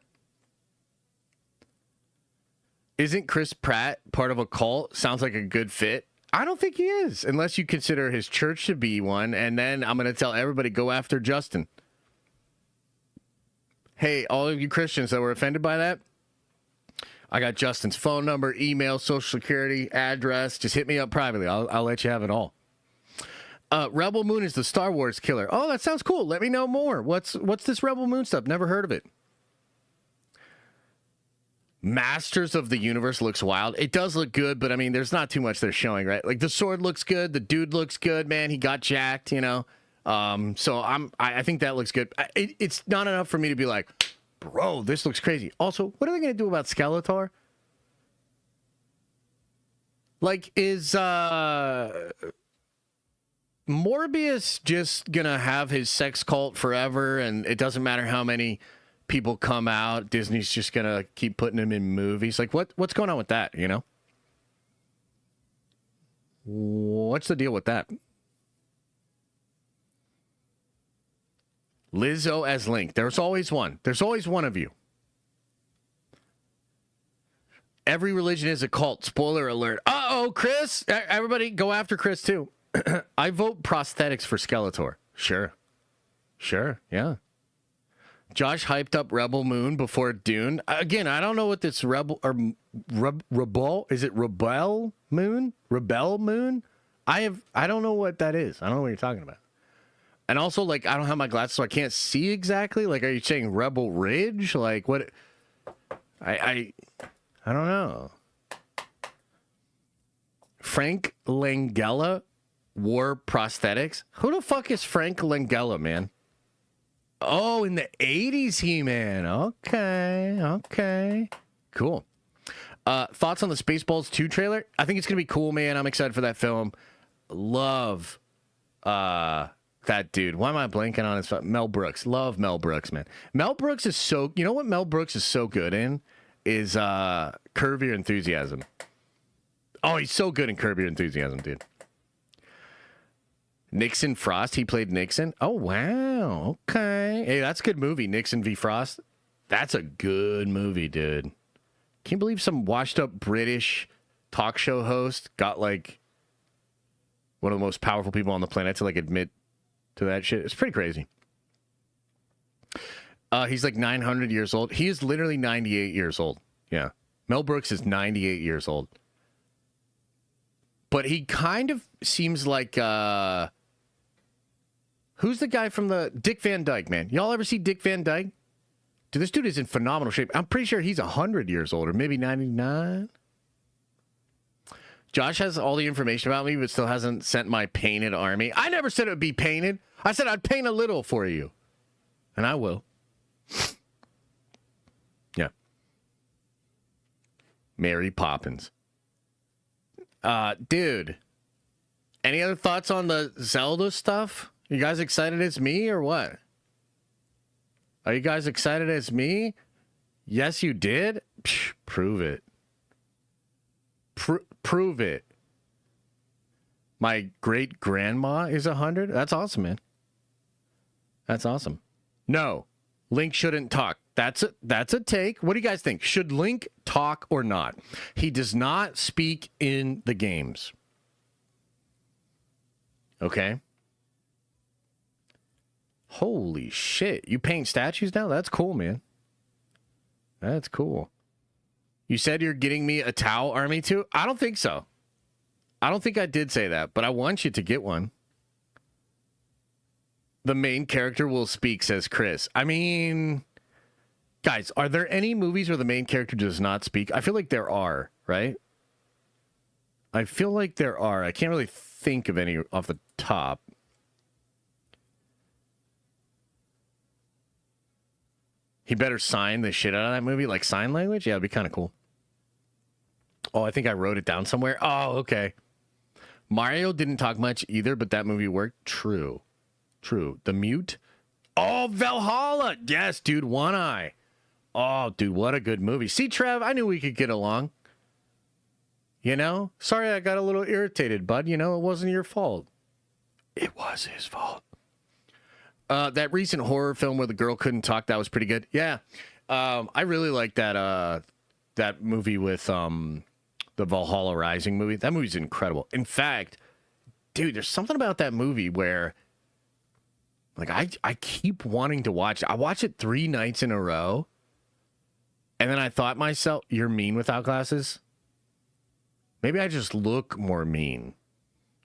Isn't Chris Pratt part of a cult? Sounds like a good fit. I don't think he is, unless you consider his church to be one, and then I'm going to tell everybody, go after Justin. Hey, all of you Christians that were offended by that, I got Justin's phone number, email, social security, address. Just hit me up privately. I'll let you have it all. Rebel Moon is the Star Wars killer. Oh, that sounds cool. Let me know more. What's this Rebel Moon stuff? Never heard of it. Masters of the Universe looks wild. It does look good, but I mean, there's not too much they're showing, right? Like the sword looks good. The dude looks good, man. He got jacked, you know? So I think that looks good. It's not enough for me to be like, bro, this looks crazy. Also, what are they going to do about Skeletor? Like, is Morbius just going to have his sex cult forever, and it doesn't matter how many people come out, Disney's just going to keep putting him in movies? Like, what's going on with that, you know? What's the deal with that? Lizzo as Link. There's always one. There's always one of you. Every religion is a cult. Spoiler alert. Uh-oh, Chris. Everybody go after Chris, too. I vote prosthetics for Skeletor. Sure. Yeah. Josh hyped up Rebel Moon before Dune. Again, I don't know what this Rebel... Rebel? Is it Rebel Moon? Rebel Moon? I don't know what that is. I don't know what you're talking about. And also, like, I don't have my glasses, so I can't see exactly. Like, are you saying Rebel Ridge? Like, what? I don't know. Frank Langella wore prosthetics. Who the fuck is Frank Langella, man? Oh, in the 80s He-Man. Okay. Cool. Thoughts on the Spaceballs 2 trailer? I think it's going to be cool, man. I'm excited for that film. Love that dude. Why am I blanking on his Mel Brooks? Love Mel Brooks, man. Mel Brooks is so... You know what Mel Brooks is so good in? Is Curb Your Enthusiasm. Oh, he's so good in Curb Your Enthusiasm, dude. Nixon Frost. He played Nixon. Oh, wow. Okay. Hey, that's a good movie, Nixon v. Frost. That's a good movie, dude. Can't believe some washed-up British talk show host got, like, one of the most powerful people on the planet to, like, admit to that shit. It's pretty crazy. He's like 900 years old. He is literally 98 years old. Yeah. Mel Brooks is 98 years old. But he kind of seems like, who's the guy from the Dick Van Dyke, man? Y'all ever see Dick Van Dyke? Dude, this dude is in phenomenal shape. I'm pretty sure he's 100 years old, or maybe 99. Josh has all the information about me, but still hasn't sent my painted army. I never said it would be painted. I said I'd paint a little for you. And I will. Yeah. Mary Poppins. Dude. Any other thoughts on the Zelda stuff? You guys excited as me or what? Are you guys excited as me? Yes, you did? Psh, prove it. Prove it. My great grandma is 100. That's awesome, man. That's awesome. No, Link shouldn't talk. That's a take. What do you guys think? Should Link talk or not? He does not speak in the games. Okay. Holy shit. You paint statues now? That's cool, man. That's cool. You said you're getting me a Tau army too? I don't think so. I don't think I did say that, but I want you to get one. The main character will speak, says Chris. I mean, guys, are there any movies where the main character does not speak? I feel like there are, right? I feel like there are. I can't really think of any off the top. He better sign the shit out of that movie, like sign language? Yeah, it'd be kind of cool. Oh, I think I wrote it down somewhere. Oh, okay. Mario didn't talk much either, but that movie worked. True. True. The Mute. Oh, Valhalla. Yes, dude. One Eye. Oh, dude, what a good movie. See, Trev, I knew we could get along. You know? Sorry I got a little irritated, bud. You know, it wasn't your fault. It was his fault. That recent horror film where the girl couldn't talk, that was pretty good. Yeah. I really like that that movie with the Valhalla Rising movie. That movie's incredible. In fact, dude, there's something about that movie where like I keep wanting to watch it. I watched it 3 nights in a row. And then I thought myself, you're mean without glasses? Maybe I just look more mean.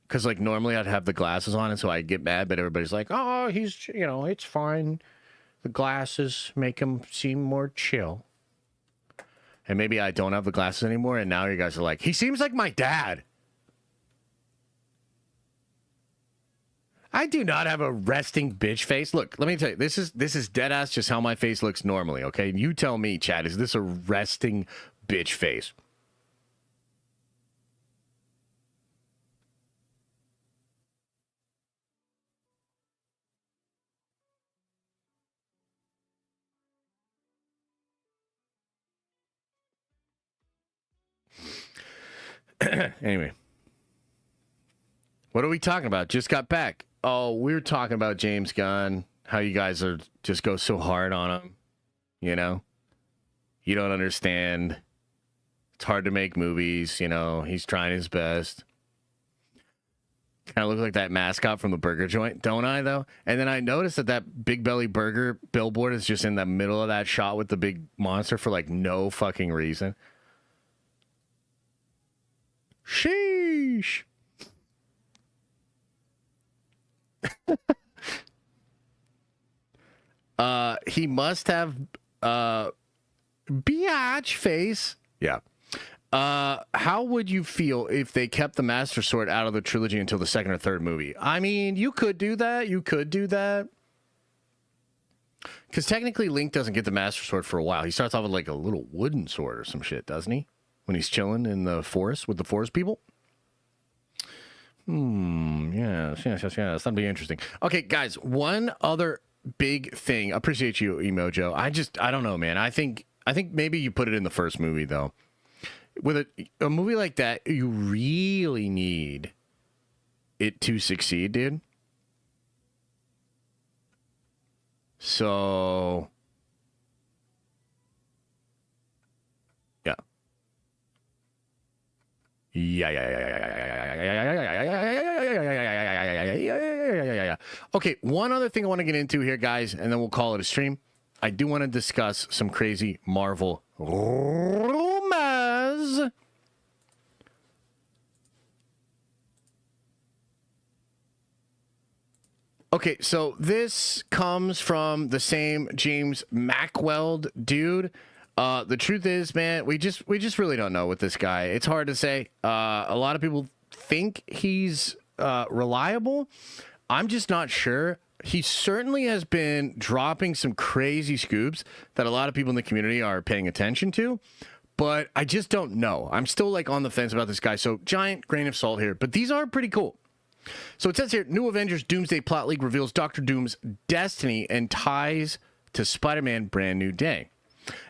Because, like, normally I'd have the glasses on, and so I get mad, but everybody's like, oh, he's, you know, it's fine. The glasses make him seem more chill. And maybe I don't have the glasses anymore, and now you guys are like, he seems like my dad. I do not have a resting bitch face. Look, let me tell you, this is dead ass just how my face looks normally, okay? You tell me, Chad, is this a resting bitch face? Anyway, what are we talking about? Just got back. Oh, we were talking about James Gunn, how you guys are just go so hard on him. You know, you don't understand. It's hard to make movies. You know, he's trying his best. Kind of look like that mascot from the burger joint, don't I, though? And then I noticed that that Big Belly Burger billboard is just in the middle of that shot with the big monster for like no fucking reason. Sheesh. He must have biatch face. Yeah. How would you feel if they kept the Master Sword out of the trilogy until the second or third movie? I mean, you could do that. You could do that. Because technically Link doesn't get the Master Sword for a while. He starts off with like a little wooden sword or some shit, doesn't he? When he's chilling in the forest with the forest people. Yes. That'd be interesting. Okay, guys, one other big thing. Appreciate you, Emojo. I don't know, man. I think maybe you put it in the first movie, though. With a movie like that, you really need it to succeed, dude. So... Yeah. Okay, one other thing I want to get into here, guys, and then we'll call it a stream. I do want to discuss some crazy Marvel rumors. Okay, so this comes from the same James Macweld dude. The truth is, man, we just really don't know with this guy. It's hard to say. A lot of people think he's reliable. I'm just not sure. He certainly has been dropping some crazy scoops that a lot of people in the community are paying attention to, but I just don't know. I'm still like on the fence about this guy. So giant grain of salt here, but these are pretty cool. So it says here, new Avengers Doomsday plot leak reveals Doctor Doom's destiny and ties to Spider-Man Brand New Day.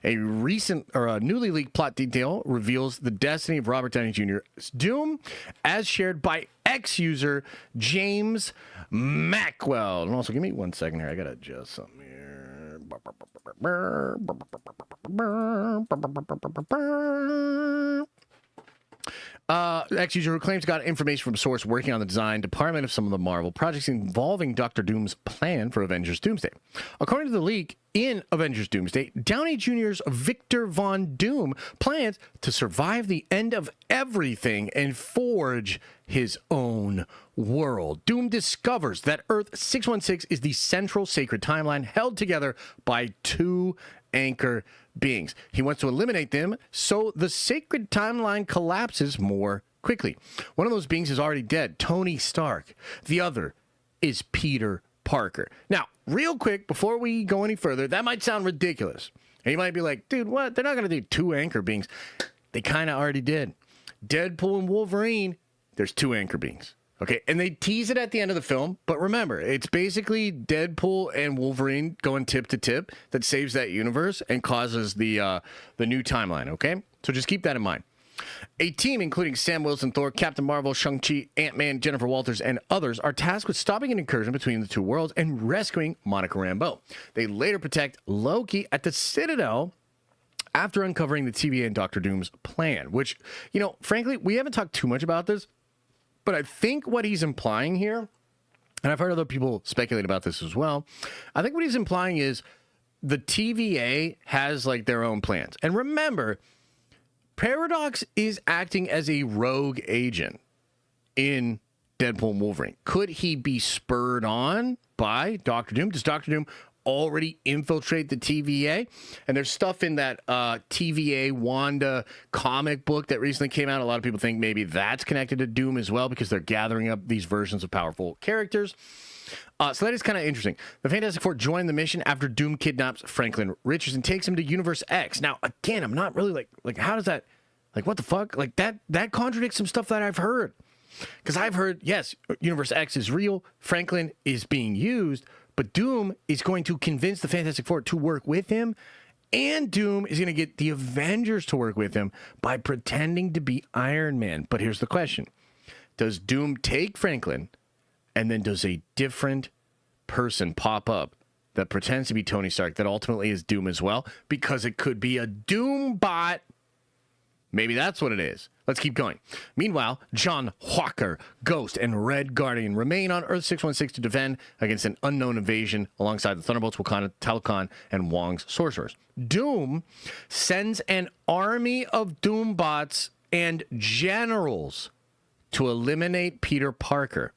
A newly leaked plot detail reveals the destiny of Robert Downey Jr.'s Doom, as shared by X-user James Mackwell. And also, give me 1 second here. I gotta adjust something here. X-user who claims got information from a source working on the design department of some of the Marvel projects involving Doctor Doom's plan for Avengers Doomsday. According to the leak, in Avengers Doomsday, Downey Jr.'s Victor Von Doom plans to survive the end of everything and forge his own world. Doom discovers that Earth 616 is the central sacred timeline held together by two anchor beings. He wants to eliminate them so the sacred timeline collapses more quickly. One of those beings is already dead, Tony Stark. The other is Peter Parker. Now, real quick, before we go any further, that might sound ridiculous. And you might be like, dude, what? They're not going to do two anchor beings. They kind of already did. Deadpool and Wolverine, there's two anchor beings. Okay, and they tease it at the end of the film, but remember, it's basically Deadpool and Wolverine going tip to tip that saves that universe and causes the new timeline, okay? So just keep that in mind. A team including Sam Wilson, Thor, Captain Marvel, Shang-Chi, Ant-Man, Jennifer Walters, and others are tasked with stopping an incursion between the two worlds and rescuing Monica Rambeau. They later protect Loki at the Citadel after uncovering the TVA and Doctor Doom's plan, which, you know, frankly, we haven't talked too much about this, but I think what he's implying here, and I've heard other people speculate about this as well, I think what he's implying is the TVA has like their own plans. And remember, Paradox is acting as a rogue agent in Deadpool and Wolverine. Could he be spurred on by Doctor Doom? Does Doctor Doom already infiltrate the TVA? And there's stuff in that TVA Wanda comic book that recently came out. A lot of people think maybe that's connected to Doom as well because they're gathering up these versions of powerful characters. So that is kind of interesting. The Fantastic Four join the mission after Doom kidnaps Franklin Richards and takes him to Universe X. Now, again, I'm not really like how does that, like, what the fuck? Like, that contradicts some stuff that I've heard. Because I've heard, yes, Universe X is real, Franklin is being used, but Doom is going to convince the Fantastic Four to work with him, and Doom is going to get the Avengers to work with him by pretending to be Iron Man. But here's the question. Does Doom take Franklin, and then does a different person pop up that pretends to be Tony Stark that ultimately is Doom as well? Because it could be a Doom bot. Maybe that's what it is. Let's keep going. Meanwhile, John Walker, Ghost, and Red Guardian remain on Earth 616 to defend against an unknown invasion alongside the Thunderbolts, Wakanda, Talokan, and Wong's sorcerers. Doom sends an army of Doombots and generals to eliminate Peter Parker,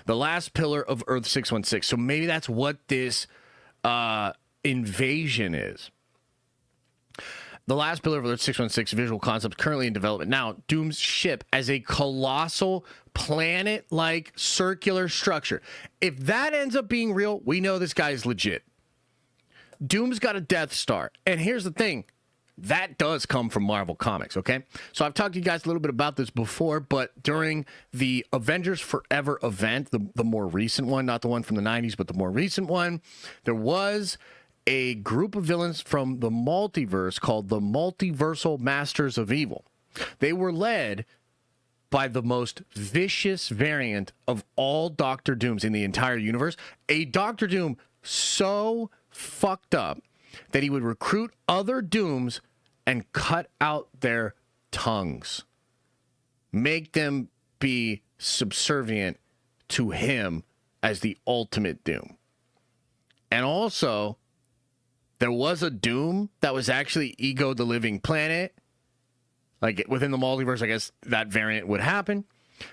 the last pillar of Earth 616. So maybe that's what this invasion is. The last pillar of Earth 616 visual concept currently in development now. Doom's ship as a colossal planet-like circular structure. If that ends up being real, we know this guy is legit. Doom's got a Death Star. And here's the thing. That does come from Marvel Comics, okay? So I've talked to you guys a little bit about this before, but during the Avengers Forever event, the more recent one, not the one from the 90s, but the more recent one, there was a group of villains from the multiverse called the Multiversal Masters of Evil. They were led by the most vicious variant of all Doctor Dooms in the entire universe. A Doctor Doom so fucked up that he would recruit other Dooms and cut out their tongues. Make them be subservient to him as the ultimate Doom. And also, there was a Doom that was actually Ego the Living Planet. Like, within the multiverse, I guess that variant would happen.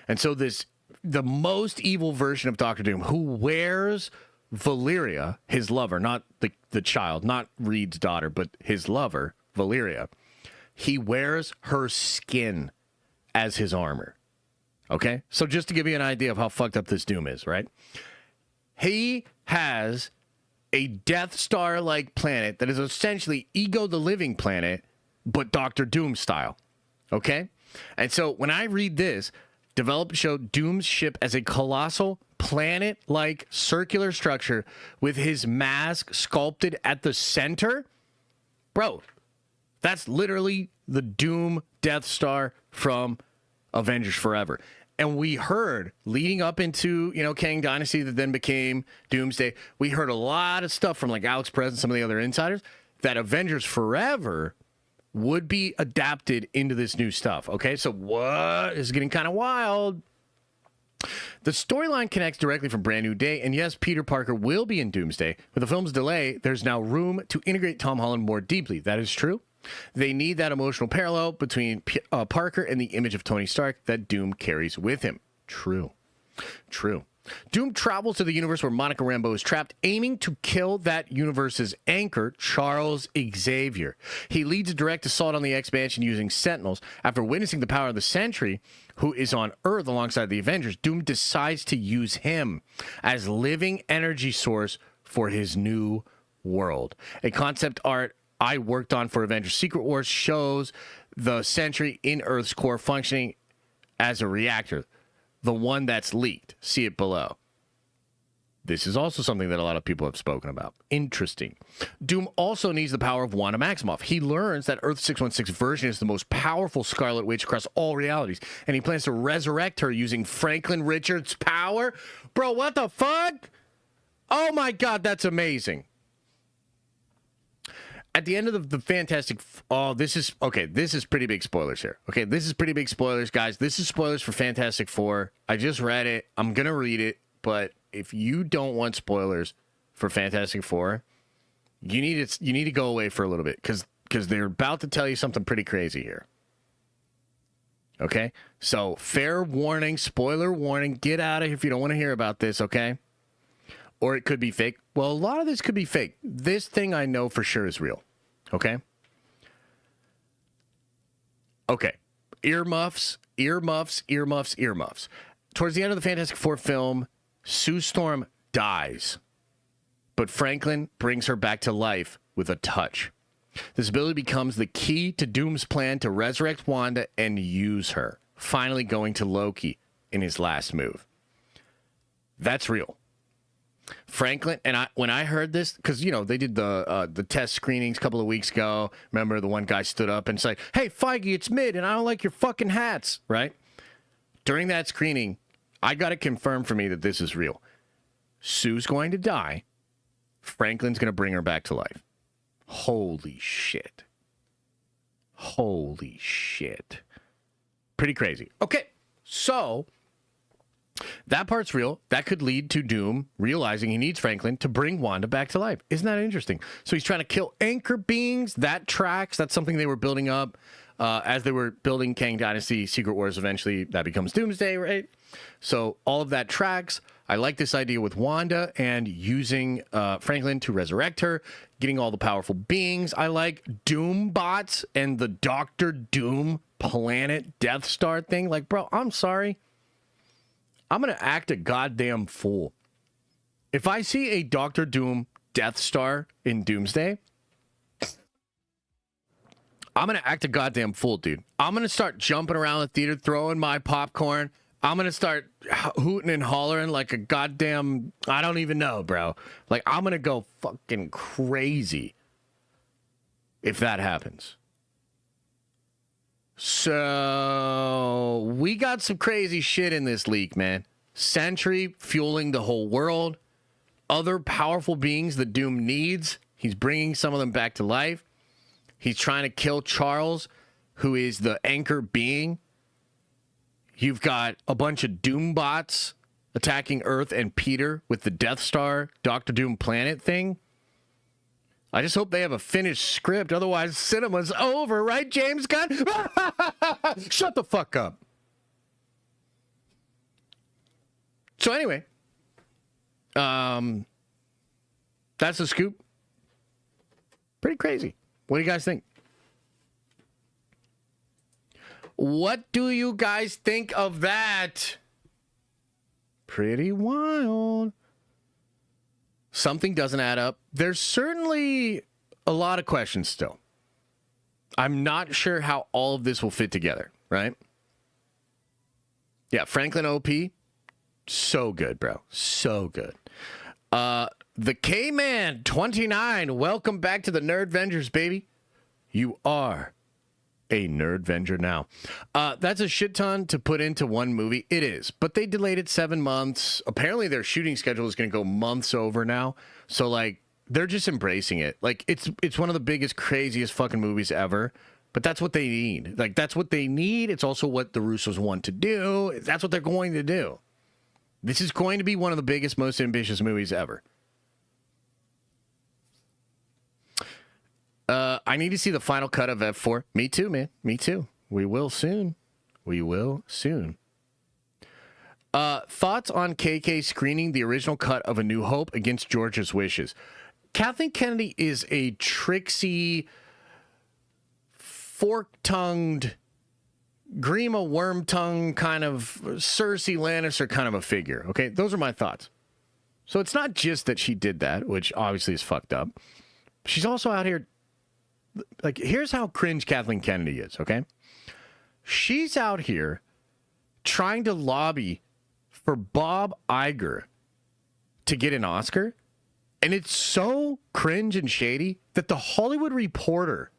And so the most evil version of Doctor Doom, who wears Valeria, his lover, not the child, not Reed's daughter, but his lover, Valyria, he wears her skin as his armor. Okay? So just to give you an idea of how fucked up this Doom is, right? He has a Death Star-like planet that is essentially Ego the Living Planet, but Doctor Doom style. Okay? And so when I read this, developers show Doom's ship as a colossal planet-like circular structure with his mask sculpted at the center. Bro, that's literally the Doom Death Star from Avengers Forever. And we heard, leading up into, Kang Dynasty that then became Doomsday, we heard a lot of stuff from like Alex Perez and some of the other insiders that Avengers Forever would be adapted into this new stuff. Okay, so what is getting kind of wild? The storyline connects directly from Brand New Day, and yes, Peter Parker will be in Doomsday. With the film's delay, there's now room to integrate Tom Holland more deeply. That is true. They need that emotional parallel between Parker and the image of Tony Stark that Doom carries with him. True. Doom travels to the universe where Monica Rambeau is trapped, aiming to kill that universe's anchor, Charles Xavier. He leads a direct assault on the X-Mansion using Sentinels. After witnessing the power of the Sentry, who is on Earth alongside the Avengers, Doom decides to use him as living energy source for his new world. A concept art I worked on for Avengers Secret Wars shows the Sentry in Earth's core functioning as a reactor, the one that's leaked. See it below. This is also something that a lot of people have spoken about. Interesting. Doom also needs the power of Wanda Maximoff. He learns that Earth 616 version is the most powerful Scarlet Witch across all realities, and he plans to resurrect her using Franklin Richards' power. Bro, what the fuck? Oh my God, that's amazing. At the end of the Fantastic... this is pretty big spoilers here. Okay, this is pretty big spoilers, guys. This is spoilers for Fantastic Four. I just read it. I'm going to read it. But if you don't want spoilers for Fantastic Four, you need to go away for a little bit because they're about to tell you something pretty crazy here. Okay? So, fair warning, spoiler warning. Get out of here if you don't want to hear about this, okay? Or it could be fake. Well, a lot of this could be fake. This thing I know for sure is real. Okay? Okay. Earmuffs. Towards the end of the Fantastic Four film, Sue Storm dies. But Franklin brings her back to life with a touch. This ability becomes the key to Doom's plan to resurrect Wanda and use her, finally going to Loki in his last move. That's real. Franklin, and when I heard this, because, they did the test screenings a couple of weeks ago. Remember, the one guy stood up and said, "Hey, Feige, it's mid, and I don't like your fucking hats," right? During that screening, I got it confirmed for me that this is real. Sue's going to die. Franklin's going to bring her back to life. Holy shit. Pretty crazy. Okay, so... that part's real. That could lead to Doom realizing he needs Franklin to bring Wanda back to life. Isn't that interesting? So he's trying to kill anchor beings. That tracks. That's something they were building up as they were building Kang Dynasty, Secret Wars. Eventually, that becomes Doomsday, right? So all of that tracks. I like this idea with Wanda and using Franklin to resurrect her, getting all the powerful beings. I like Doom bots and the Doctor Doom planet Death Star thing. Like, bro, I'm sorry. I'm going to act a goddamn fool. If I see a Doctor Doom Death Star in Doomsday, I'm going to act a goddamn fool, dude. I'm going to start jumping around the theater, throwing my popcorn. I'm going to start hooting and hollering like a goddamn... I don't even know, bro. Like, I'm going to go fucking crazy if that happens. So, we got some crazy shit in this leak, man. Sentry fueling the whole world. Other powerful beings that Doom needs. He's bringing some of them back to life. He's trying to kill Charles, who is the anchor being. You've got a bunch of Doom bots attacking Earth and Peter with the Death Star, Doctor Doom planet thing. I just hope they have a finished script. Otherwise, cinema's over, right, James Gunn? Shut the fuck up. So anyway, that's the scoop. Pretty crazy. What do you guys think? What do you guys think of that? Pretty wild. Something doesn't add up. There's certainly a lot of questions still. I'm not sure how all of this will fit together, right? Yeah, Franklin OP, so good, bro. So good. The K-Man 29, welcome back to the Nerdvengers, baby. You are a Nerdvenger now. That's a shit ton to put into one movie. It is, but they delayed it 7 months. Apparently their shooting schedule is going to go months over now. So like they're just embracing it. Like it's one of the biggest, craziest fucking movies ever. But that's what they need. Like that's what they need. It's also what the Russos want to do. That's what they're going to do. This is going to be one of the biggest, most ambitious movies ever. I need to see the final cut of F4. Me too, man. Me too. We will soon. We will soon. Thoughts on KK screening the original cut of A New Hope against George's wishes? Kathleen Kennedy is a tricksy, fork-tongued, Grima worm-tongue kind of Cersei Lannister kind of a figure. Okay, those are my thoughts. So it's not just that she did that, which obviously is fucked up. She's also out here. Like, here's how cringe Kathleen Kennedy is, okay? She's out here trying to lobby for Bob Iger to get an Oscar, and it's so cringe and shady that the Hollywood Reporter,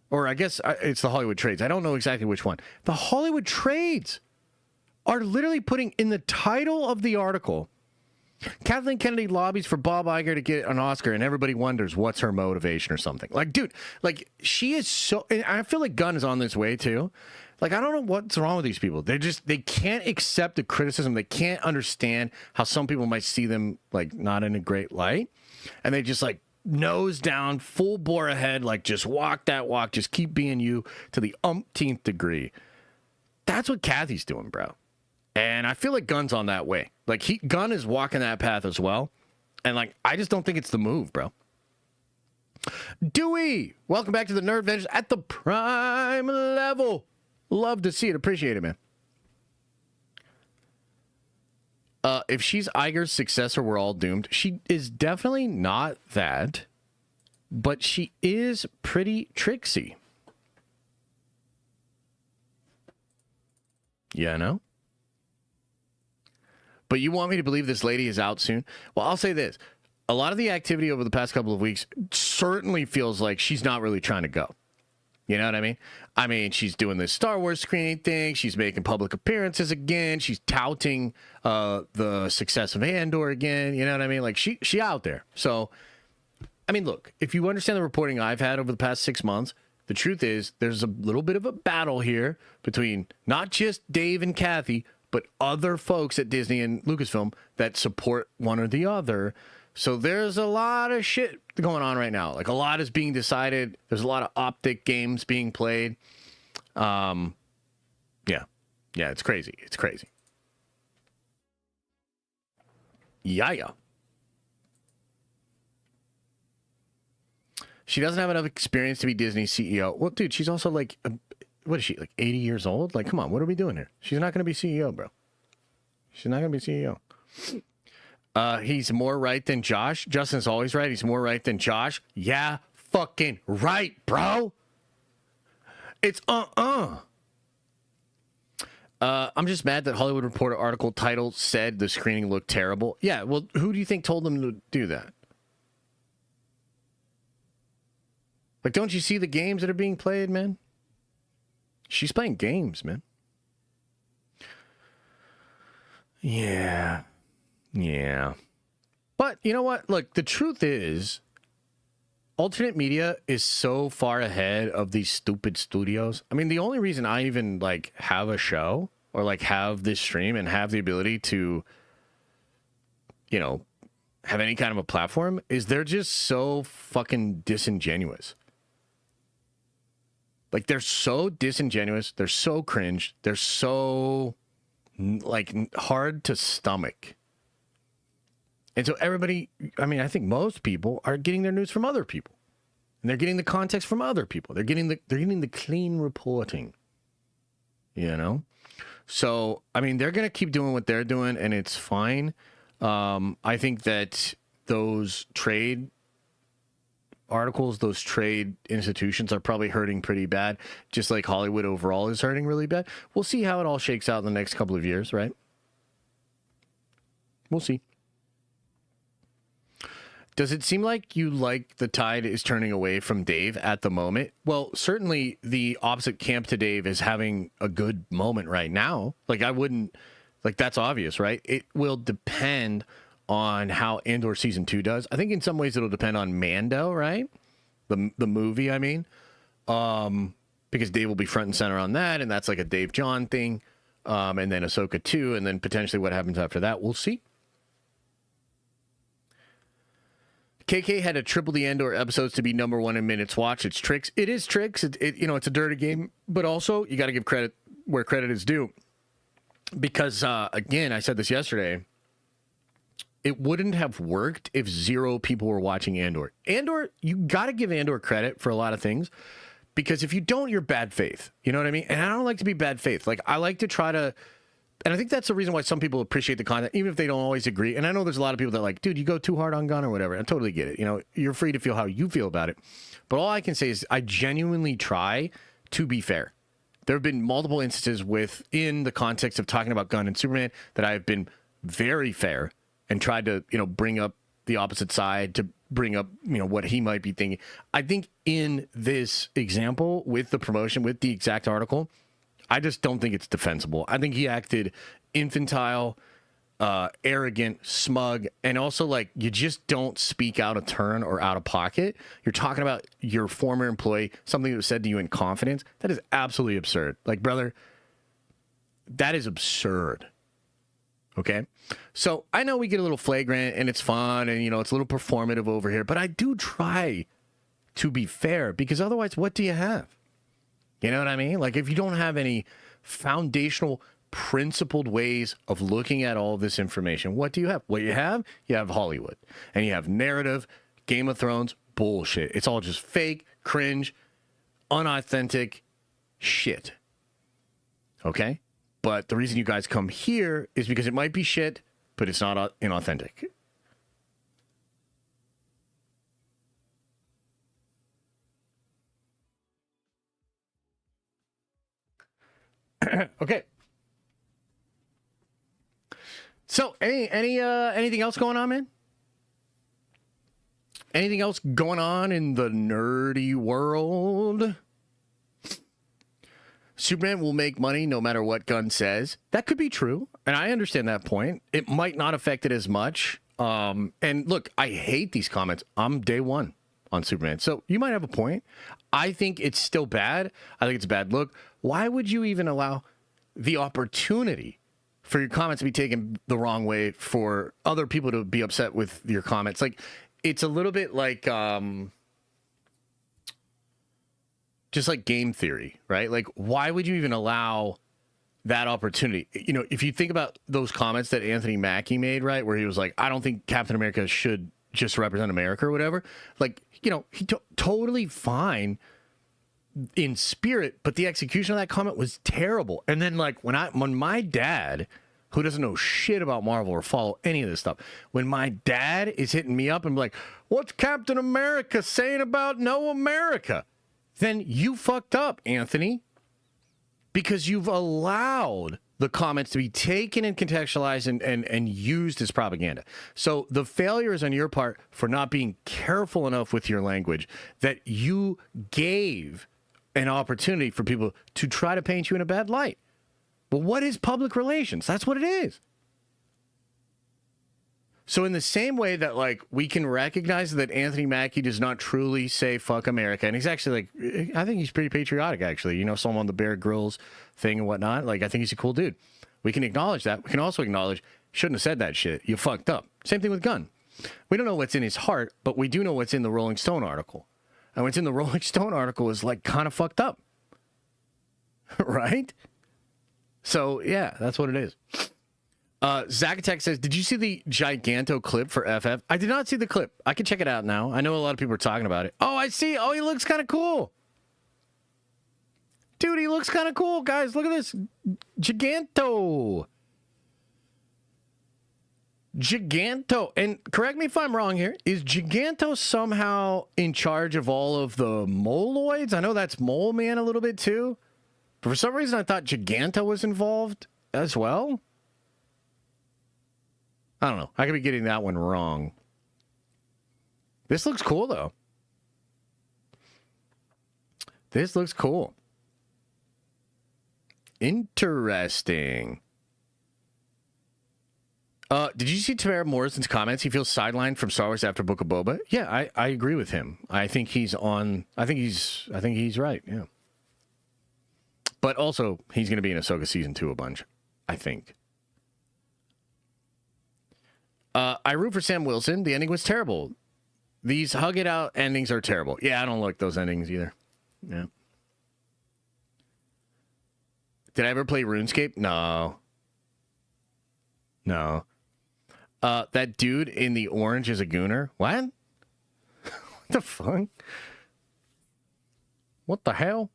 or I guess it's the Hollywood Trades, I don't know exactly which one, the Hollywood Trades are literally putting in the title of the article, Kathleen Kennedy lobbies for Bob Iger to get an Oscar, and everybody wonders what's her motivation or something. Like, dude, like, she is so... And I feel like Gunn is on this way, too. Like, I don't know what's wrong with these people. They can't accept the criticism. They can't understand how some people might see them, like, not in a great light. And they just, like, nose down, full bore ahead, like, just walk that walk, just keep being you to the umpteenth degree. That's what Kathy's doing, bro. And I feel like Gunn's on that way. Like, Gunn is walking that path as well. And, like, I just don't think it's the move, bro. Dewey, welcome back to the Nerdvengers at the prime level. Love to see it. Appreciate it, man. If she's Iger's successor, we're all doomed. She is definitely not that. But she is pretty tricksy. Yeah, no? But you want me to believe this lady is out soon? Well, I'll say this. A lot of the activity over the past couple of weeks certainly feels like she's not really trying to go. You know what I mean? I mean, she's doing this Star Wars screening thing. She's making public appearances again. She's touting the success of Andor again. You know what I mean? Like, she out there. So, I mean, look, if you understand the reporting I've had over the past 6 months, the truth is there's a little bit of a battle here between not just Dave and Kathy, but other folks at Disney and Lucasfilm that support one or the other. So there's a lot of shit going on right now. Like, a lot is being decided. There's a lot of optic games being played. Yeah, it's crazy. It's crazy. Yeah. She doesn't have enough experience to be Disney's CEO. Well, dude, she's also like... What is she, like 80 years old? Like, come on, what are we doing here? She's not going to be CEO, bro. She's not going to be CEO. He's more right than Josh. Justin's always right. He's more right than Josh. Yeah, fucking right, bro. It's I'm just mad that Hollywood Reporter article title said the screening looked terrible. Yeah, well, who do you think told them to do that? Like, don't you see the games that are being played, man? She's playing games, man. Yeah. But you know what? Look, the truth is, alternate media is so far ahead of these stupid studios. I mean, the only reason I even, like, have a show or, like, have this stream and have the ability to, you know, have any kind of a platform is they're just so fucking disingenuous. Like, they're so disingenuous. They're so cringe. They're so, like, hard to stomach. And so everybody, I mean, I think most people are getting their news from other people. And they're getting the context from other people. They're getting the clean reporting. you know? So, I mean, they're going to keep doing what they're doing, and it's fine. I think that those trade articles, those trade institutions are probably hurting pretty bad, just like Hollywood overall is hurting really bad. We'll see how it all shakes out in the next couple of years, right? We'll see. Does it seem like the tide is turning away from Dave at the moment? Well, certainly the opposite camp to Dave is having a good moment right now. Like, I wouldn't, like, that's obvious, right? It will depend on how Andor Season 2 does. I think in some ways it'll depend on Mando, right? The movie, I mean. Because Dave will be front and center on that, and that's like a Dave John thing. And then Ahsoka 2, and then potentially what happens after that. We'll see. KK had to triple the Andor episodes to be number one in minutes watched. It's tricks. It is tricks. It's a dirty game, but also you got to give credit where credit is due. Because, again, I said this yesterday, it wouldn't have worked if 0 people were watching Andor. Andor, you got to give Andor credit for a lot of things, because if you don't, you're bad faith. You know what I mean? And I don't like to be bad faith. Like, I like to try to... And I think that's the reason why some people appreciate the content, even if they don't always agree. And I know there's a lot of people that are like, dude, you go too hard on Gunn or whatever. I totally get it. You know, you're free to feel how you feel about it. But all I can say is I genuinely try to be fair. There have been multiple instances within the context of talking about Gunn and Superman that I have been very fair and tried to, bring up the opposite side, to bring up, what he might be thinking. I think in this example with the promotion, with the exact article, I just don't think it's defensible. I think he acted infantile, arrogant, smug, and also like you just don't speak out of turn or out of pocket. You're talking about your former employee, something that was said to you in confidence. That is absolutely absurd. Like, brother, that is absurd. Okay? So I know we get a little flagrant and it's fun and, it's a little performative over here, but I do try to be fair, because otherwise, what do you have? You know what I mean? Like, if you don't have any foundational, principled ways of looking at all this information, what do you have? What you have Hollywood. And you have narrative, Game of Thrones, bullshit. It's all just fake, cringe, unauthentic shit. Okay? But the reason you guys come here is because it might be shit, but it's not inauthentic. Okay. So, anything else going on, man? Anything else going on in the nerdy world? Superman will make money no matter what Gunn says. That could be true, and I understand that point. It might not affect it as much. And look, I hate these comments. I'm day one on Superman, so you might have a point. I think it's still bad. I think it's a bad look. Why would you even allow the opportunity for your comments to be taken the wrong way, for other people to be upset with your comments? Like, it's a little bit like just like game theory, right? Like, why would you even allow that opportunity? If you think about those comments that Anthony Mackie made, right, where he was like, I don't think Captain America should just represent America or whatever. Like, he totally fine in spirit, but the execution of that comment was terrible. And then, like, when my dad, who doesn't know shit about Marvel or follow any of this stuff, when my dad is hitting me up and be like, what's Captain America saying about no America? Then you fucked up, Anthony, because you've allowed the comments to be taken and contextualized and used as propaganda. So the failure is on your part for not being careful enough with your language, that you gave an opportunity for people to try to paint you in a bad light. But what is public relations? That's what it is. So in the same way that, like, we can recognize that Anthony Mackie does not truly say fuck America, and he's actually, like, I think he's pretty patriotic, actually. Someone on the Bear Grylls thing and whatnot. Like, I think he's a cool dude. We can acknowledge that. We can also acknowledge, shouldn't have said that shit. You fucked up. Same thing with Gunn. We don't know what's in his heart, but we do know what's in the Rolling Stone article. And what's in the Rolling Stone article is, like, kind of fucked up. Right? So, yeah, that's what it is. Zacatech says, did you see the Giganto clip for FF? I did not see the clip. I can check it out now. I know a lot of people are talking about it. Oh, I see. Oh, he looks kind of cool. Dude, he looks kind of cool, guys. Look at this. Giganto. And correct me if I'm wrong here. Is Giganto somehow in charge of all of the moloids? I know that's Mole Man a little bit too. But for some reason, I thought Giganto was involved as well. I don't know. I could be getting that one wrong. This looks cool, though. This looks cool. Interesting. Did you see Tamara Morrison's comments? He feels sidelined from Star Wars after Book of Boba. Yeah, I agree with him. I think he's right. Yeah. But also, he's going to be in Ahsoka season 2 a bunch. I think. I root for Sam Wilson. The ending was terrible. These hug it out endings are terrible. Yeah, I don't like those endings either. Yeah. Did I ever play RuneScape? No. That dude in the orange is a gooner. What? What the fuck? What the hell?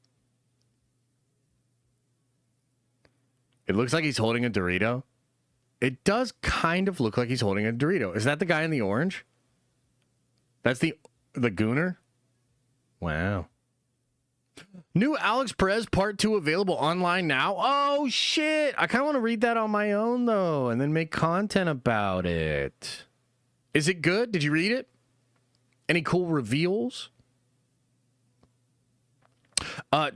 It looks like he's holding a Dorito. It does kind of look like he's holding a Dorito. Is that the guy in the orange? That's the gooner? Wow. New Alex Perez Part 2 available online now. Oh, shit. I kind of want to read that on my own, though, and then make content about it. Is it good? Did you read it? Any cool reveals?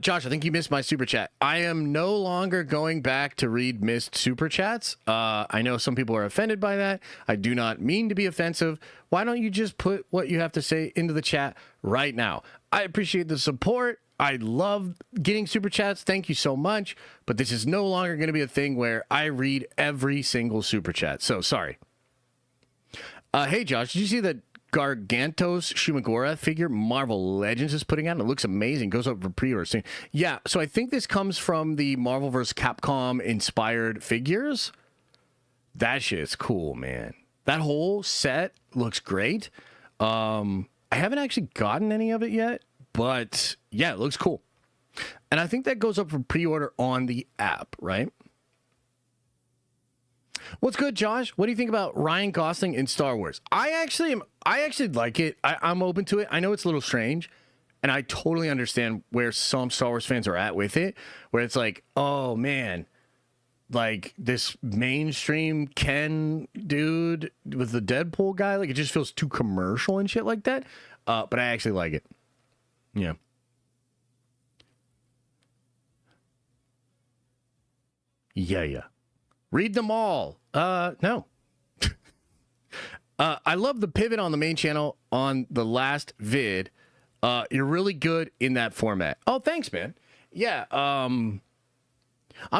Josh, I think you missed my super chat. I am no longer going back to read missed super chats. I know some people are offended by that. I do not mean to be offensive. Why don't you just put what you have to say into the chat right now? I appreciate the support. I love getting super chats. Thank you so much. But this is no longer going to be a thing where I read every single super chat. So sorry. Hey, Josh, did you see that Gargantos Shumagora figure Marvel Legends is putting out? It looks amazing. Goes up for pre-order soon. Yeah, so I think this comes from the Marvel vs. Capcom inspired figures. That shit's cool, man. That whole set looks great. I haven't actually gotten any of it yet, but yeah, it looks cool. And I think that goes up for pre-order on the app, right? What's good, Josh? What do you think about Ryan Gosling in Star Wars? I actually like it. I'm open to it. I know it's a little strange, and I totally understand where some Star Wars fans are at with it, where it's like, oh man, like this mainstream Ken dude with the Deadpool guy, like it just feels too commercial and shit like that. But I actually like it. Yeah. Yeah. Read them all. No. I love the pivot on the main channel on the last vid. You're really good in that format. Oh, thanks, man. Yeah. I'm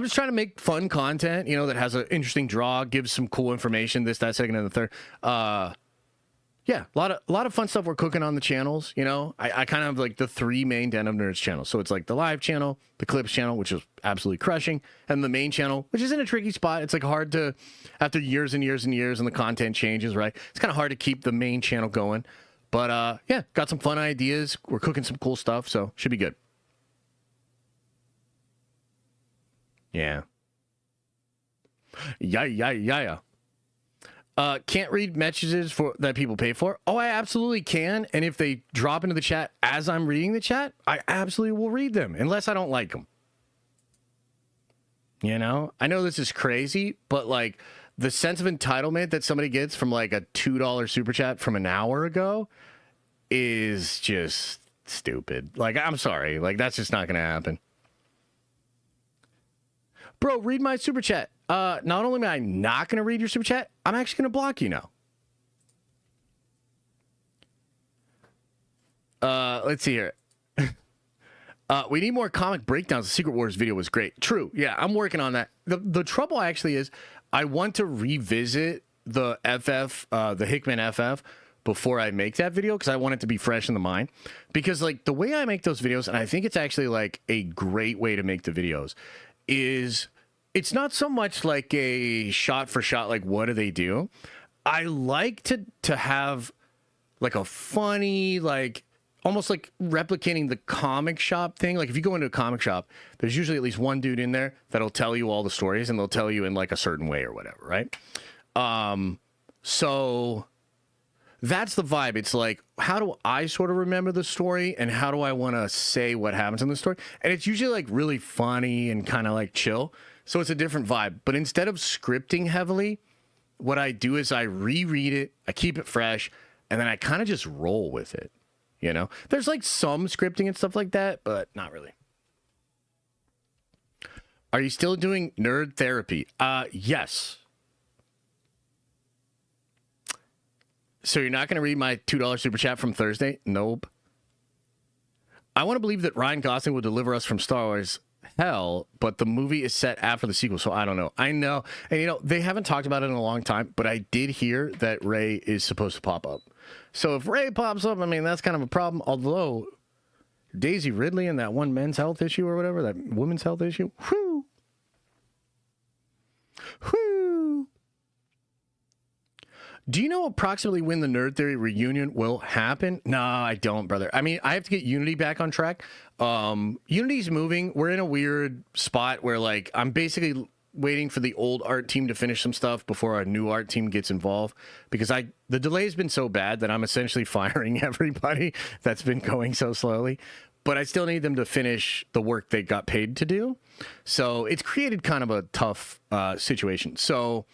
just trying to make fun content, that has an interesting draw, gives some cool information, this, that, second, and the third. Yeah, a lot of fun stuff we're cooking on the channels. I kind of have like the 3 main Den of Nerds channels. So it's like the live channel, the clips channel, which is absolutely crushing, and the main channel, which is in a tricky spot. It's like hard to, after years and years and years, and the content changes, right? It's kind of hard to keep the main channel going. But yeah, got some fun ideas. We're cooking some cool stuff, so should be good. Yeah. Yeah. Can't read messages that people pay for. Oh, I absolutely can. And if they drop into the chat as I'm reading the chat, I absolutely will read them, unless I don't like them. I know this is crazy, but like the sense of entitlement that somebody gets from like a $2 super chat from an hour ago is just stupid. Like, I'm sorry. Like, that's just not going to happen. Bro, read my super chat. Not only am I not going to read your super chat, I'm actually going to block you now. Let's see here. We need more comic breakdowns. The Secret Wars video was great. True. Yeah, I'm working on that. The trouble actually is I want to revisit the the Hickman FF before I make that video, because I want it to be fresh in the mind. Because like the way I make those videos, and I think it's actually like a great way to make the videos, is it's not so much like a shot for shot, like what do they do? I like to have like a funny, like almost like replicating the comic shop thing. Like if you go into a comic shop, there's usually at least one dude in there that'll tell you all the stories, and they'll tell you in like a certain way or whatever, right? So that's the vibe. It's like, how do I sort of remember the story, and how do I want to say what happens in the story? And it's usually like really funny and kind of like chill. So it's a different vibe. But instead of scripting heavily, what I do is I reread it, I keep it fresh, and then I kind of just roll with it. You know, there's like some scripting and stuff like that, but not really. Are you still doing nerd therapy? Yes. So you're not going to read my $2 super chat from Thursday? Nope. I want to believe that Ryan Gosling will deliver us from Star Wars hell, but the movie is set after the sequel, so I don't know. I know. And, you know, they haven't talked about it in a long time, but I did hear that Rey is supposed to pop up. So if Rey pops up, I mean, that's kind of a problem. Although Daisy Ridley and that one men's health issue or whatever, that women's health issue, whoo. Whoo. Do you know approximately when the Nerd Theory reunion will happen? No, I don't, brother. I mean, I have to get Unity back on track. Unity's moving. We're in a weird spot where, like, I'm basically waiting for the old art team to finish some stuff before our new art team gets involved, because the delay has been so bad that I'm essentially firing everybody that's been going so slowly. But I still need them to finish the work they got paid to do. So it's created kind of a tough situation. So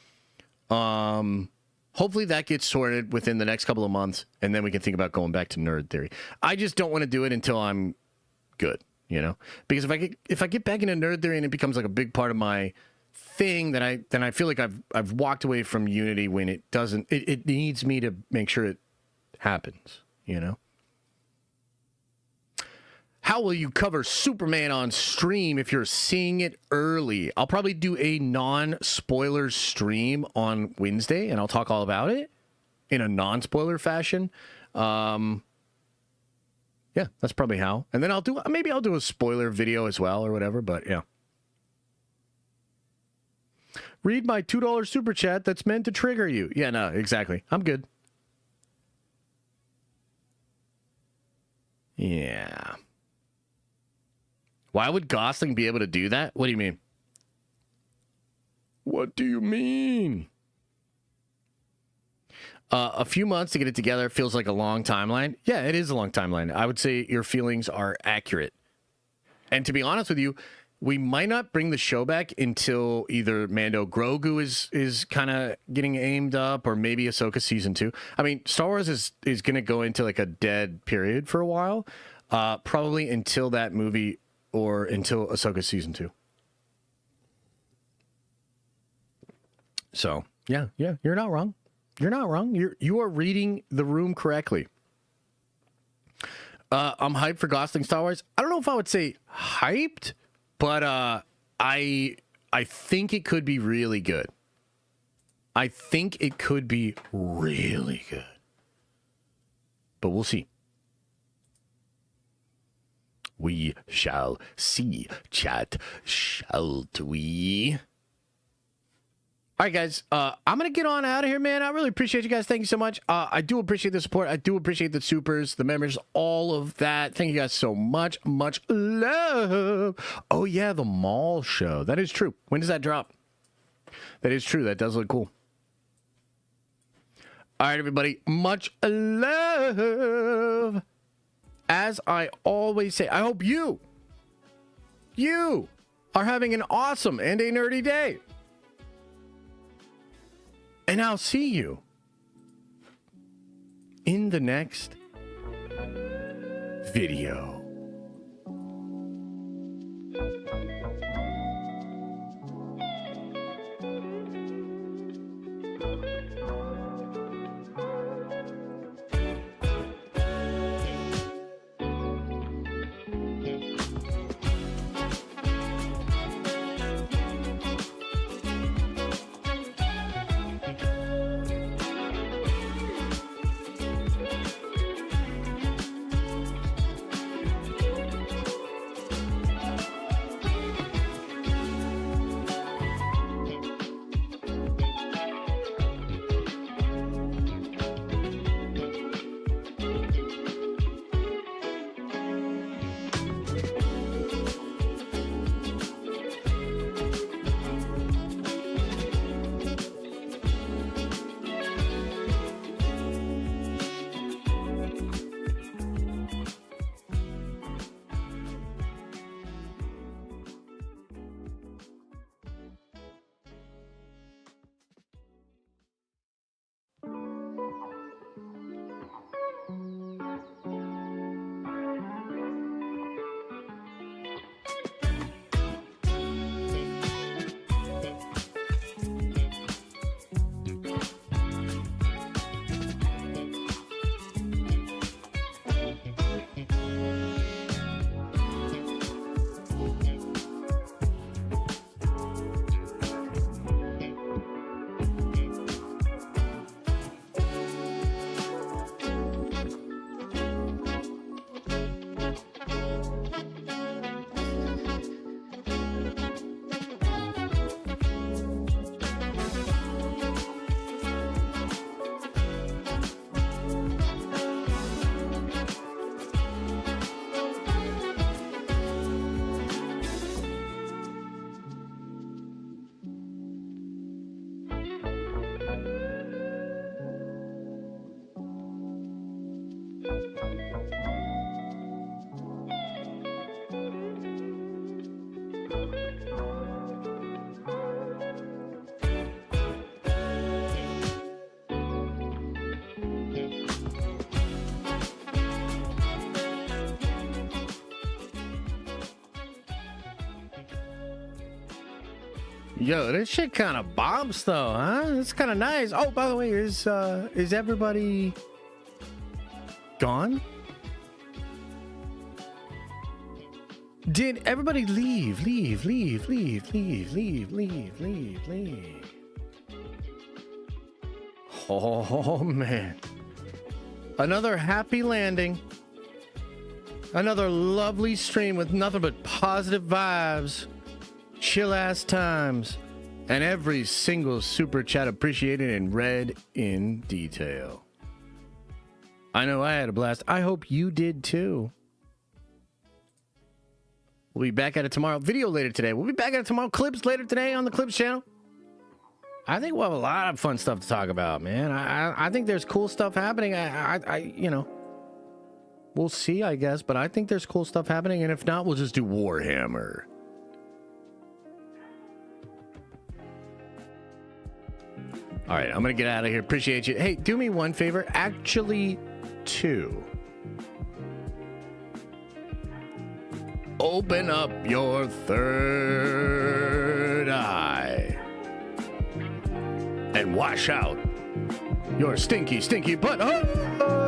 hopefully that gets sorted within the next couple of months, and then we can think about going back to Nerd Theory. I just don't want to do it until I'm good, you know? Because if I get back into Nerd Theory and it becomes like a big part of my thing, then I feel like I've walked away from Unity when it doesn't. It needs me to make sure it happens, you know? How will you cover Superman on stream if you're seeing it early? I'll probably do a non-spoiler stream on Wednesday, and I'll talk all about it in a non-spoiler fashion. Yeah, that's probably how. And then I'll do a spoiler video as well or whatever, but yeah. Read my $2 super chat that's meant to trigger you. Yeah, no, exactly. I'm good. Yeah. Why would Gosling be able to do that? What do you mean? What do you mean? A few months to get it together feels like a long timeline. Yeah, it is a long timeline. I would say your feelings are accurate. And to be honest with you, we might not bring the show back until either Mando Grogu is kind of getting aimed up, or maybe Ahsoka season 2. I mean, Star Wars is going to go into like a dead period for a while, probably until that movie or until Ahsoka season 2. So yeah, you're not wrong. You're not wrong. You are reading the room correctly. I'm hyped for Gosling Star Wars. I don't know if I would say hyped, but I think it could be really good. I think it could be really good. But we'll see. We shall see, chat, shall we? All right, guys, I'm going to get on out of here, man. I really appreciate you guys. Thank you so much. I do appreciate the support. I do appreciate the supers, the members, all of that. Thank you guys so much. Much love. Oh, yeah, the mall show. That is true. When does that drop? That is true. That does look cool. All right, everybody. Much love. As I always say, I hope you are having an awesome and a nerdy day. And I'll see you in the next video. Yo, this shit kind of bombs though, huh? It's kind of nice. Oh, by the way, is everybody gone? Did everybody leave? Oh man. Another happy landing. Another lovely stream with nothing but positive vibes. Chill ass times. And every single super chat appreciated and read in detail. I know I had a blast. I hope you did too. We'll be back at it tomorrow. Video later today. We'll be back at it tomorrow. Clips later today on the Clips channel. I think we'll have a lot of fun stuff to talk about, man. I think there's cool stuff happening. You know, we'll see, I guess, but I think there's cool stuff happening. And if not, we'll just do Warhammer. All right, I'm going to get out of here. Appreciate you. Hey, do me one favor. Actually, two. Open up your third eye and wash out your stinky, stinky butt. Oh!